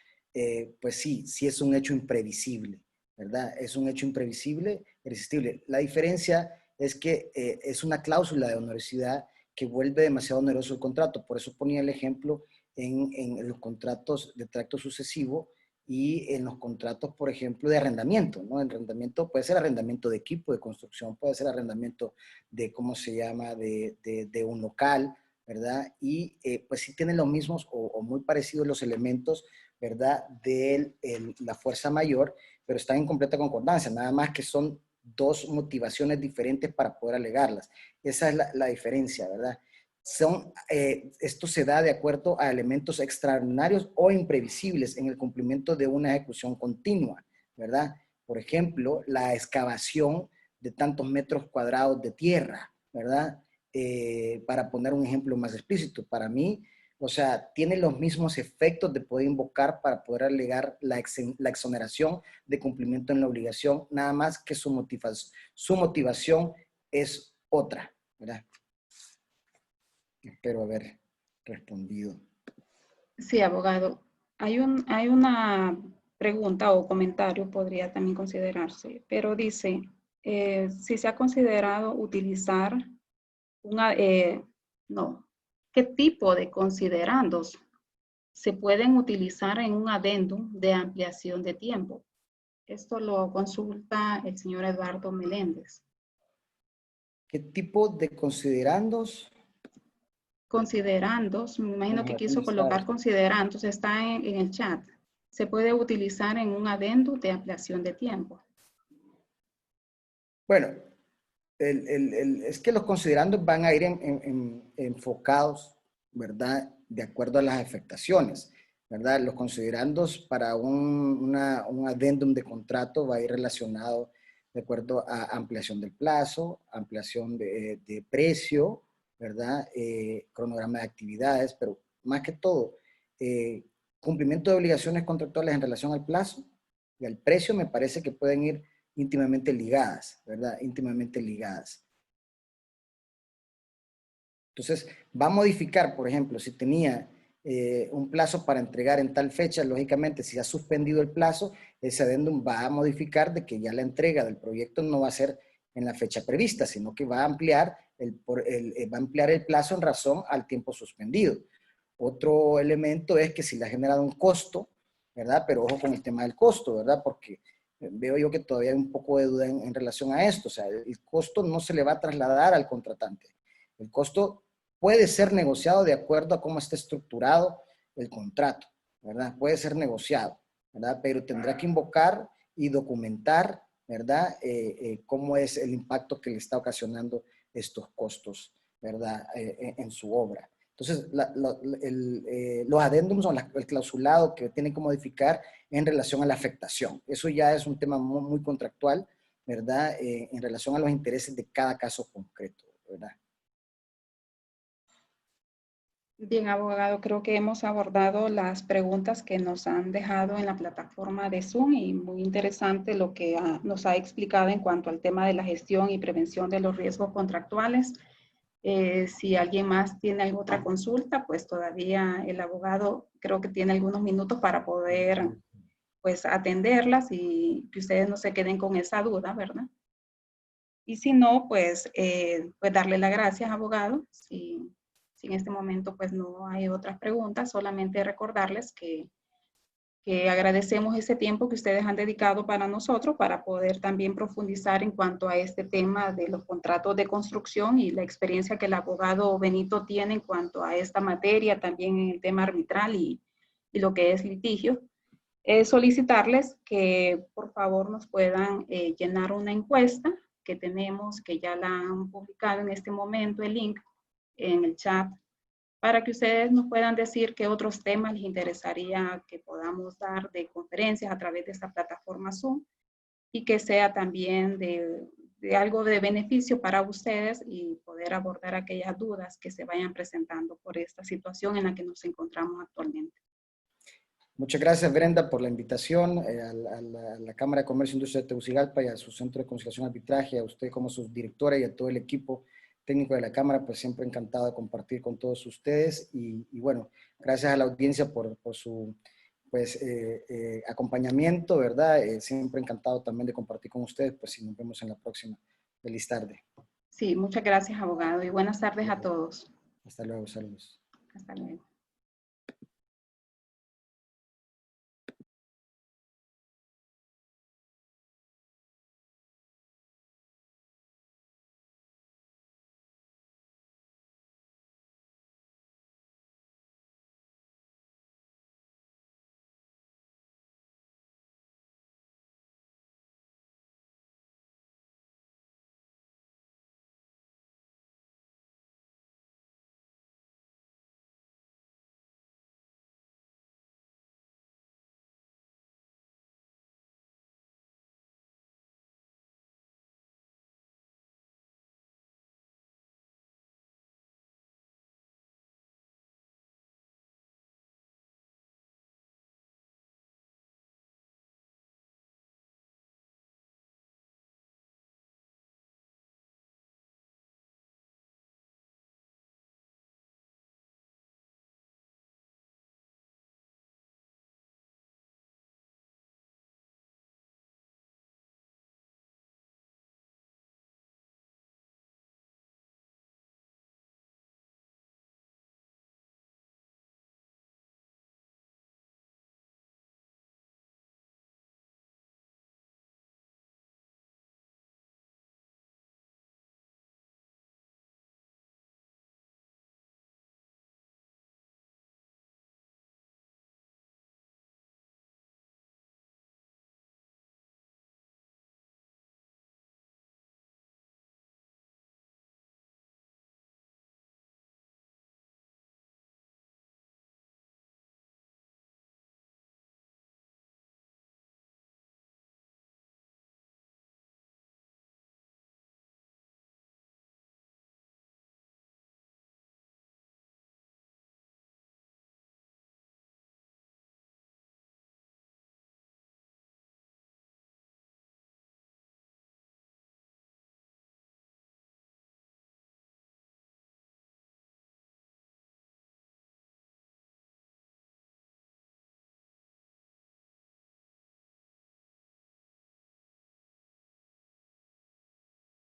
pues sí es un hecho imprevisible, ¿verdad? Es un hecho imprevisible, irresistible. La diferencia es que es una cláusula de onerosidad que vuelve demasiado oneroso el contrato. Por eso ponía el ejemplo en los contratos de tracto sucesivo y en los contratos, por ejemplo, de arrendamiento, ¿no? El arrendamiento puede ser arrendamiento de equipo de construcción, puede ser arrendamiento de, ¿cómo se llama?, de un local, ¿verdad? Y pues sí tienen los mismos o muy parecidos los elementos, ¿verdad? De la fuerza mayor, pero están en completa concordancia, nada más que son dos motivaciones diferentes para poder alegarlas. Esa es la diferencia, ¿verdad? Esto se da de acuerdo a elementos extraordinarios o imprevisibles en el cumplimiento de una ejecución continua, ¿verdad? Por ejemplo, la excavación de tantos metros cuadrados de tierra, ¿verdad? Para poner un ejemplo más explícito, para mí, o sea, tiene los mismos efectos de poder invocar para poder alegar la exoneración de cumplimiento en la obligación, nada más que su motivación es otra, ¿verdad? Espero haber respondido. Sí, abogado. Hay una pregunta o comentario, podría también considerarse, pero dice, si se ha considerado utilizar ¿qué tipo de considerandos se pueden utilizar en un adendum de ampliación de tiempo? Esto lo consulta el señor Eduardo Meléndez. ¿Qué tipo de considerandos? Considerandos, me imagino que quiso colocar considerandos, está en el chat. Se puede utilizar en un adendum de ampliación de tiempo. Bueno, es que los considerandos van a ir enfocados, ¿verdad? De acuerdo a las afectaciones, ¿verdad? Los considerandos para un adendum de contrato va a ir relacionado de acuerdo a ampliación del plazo, ampliación de precio, ¿verdad? Cronograma de actividades, pero más que todo, cumplimiento de obligaciones contractuales en relación al plazo y al precio me parece que pueden ir íntimamente ligadas, ¿verdad? Íntimamente ligadas. Entonces, va a modificar, por ejemplo, si tenía un plazo para entregar en tal fecha, lógicamente, si ha suspendido el plazo, ese adendum va a modificar de que ya la entrega del proyecto no va a ser en la fecha prevista, sino que va a ampliar el plazo en razón al tiempo suspendido. Otro elemento es que si le ha generado un costo, ¿verdad? Pero ojo con el tema del costo, ¿verdad? Porque veo yo que todavía hay un poco de duda en relación a esto. O sea, el costo no se le va a trasladar al contratante. El costo puede ser negociado de acuerdo a cómo está estructurado el contrato, ¿verdad? Puede ser negociado, ¿verdad? Pero tendrá que invocar y documentar, ¿verdad? Cómo es el impacto que le está ocasionando estos costos, ¿verdad? En su obra. Entonces, los adendums son el clausulado que tienen que modificar en relación a la afectación. Eso ya es un tema muy, muy contractual, ¿verdad? En relación a los intereses de cada caso concreto, ¿verdad? Bien, abogado, creo que hemos abordado las preguntas que nos han dejado en la plataforma de Zoom y muy interesante lo que nos ha explicado en cuanto al tema de la gestión y prevención de los riesgos contractuales. Si alguien más tiene alguna otra consulta, pues todavía el abogado creo que tiene algunos minutos para poder pues atenderlas y que ustedes no se queden con esa duda, ¿verdad? Y si no, pues darle las gracias, abogado. Si en este momento pues no hay otras preguntas, solamente recordarles que agradecemos ese tiempo que ustedes han dedicado para nosotros para poder también profundizar en cuanto a este tema de los contratos de construcción y la experiencia que el abogado Benito tiene en cuanto a esta materia, también en el tema arbitral y lo que es litigio. Solicitarles que por favor nos puedan llenar una encuesta que tenemos, que ya la han publicado en este momento, el link en el chat, para que ustedes nos puedan decir qué otros temas les interesaría que podamos dar de conferencias a través de esta plataforma Zoom y que sea también de algo de beneficio para ustedes y poder abordar aquellas dudas que se vayan presentando por esta situación en la que nos encontramos actualmente. Muchas gracias, Brenda, por la invitación a la Cámara de Comercio e Industria de Tegucigalpa y a su Centro de Conciliación y Arbitraje, a usted como su directora y a todo el equipo técnico de la Cámara, pues siempre encantado de compartir con todos ustedes y bueno, gracias a la audiencia por su pues, acompañamiento, ¿verdad? Siempre encantado también de compartir con ustedes, pues si nos vemos en la próxima. Feliz tarde. Sí, muchas gracias, abogado, y buenas tardes a todos. Hasta luego, saludos. Hasta luego.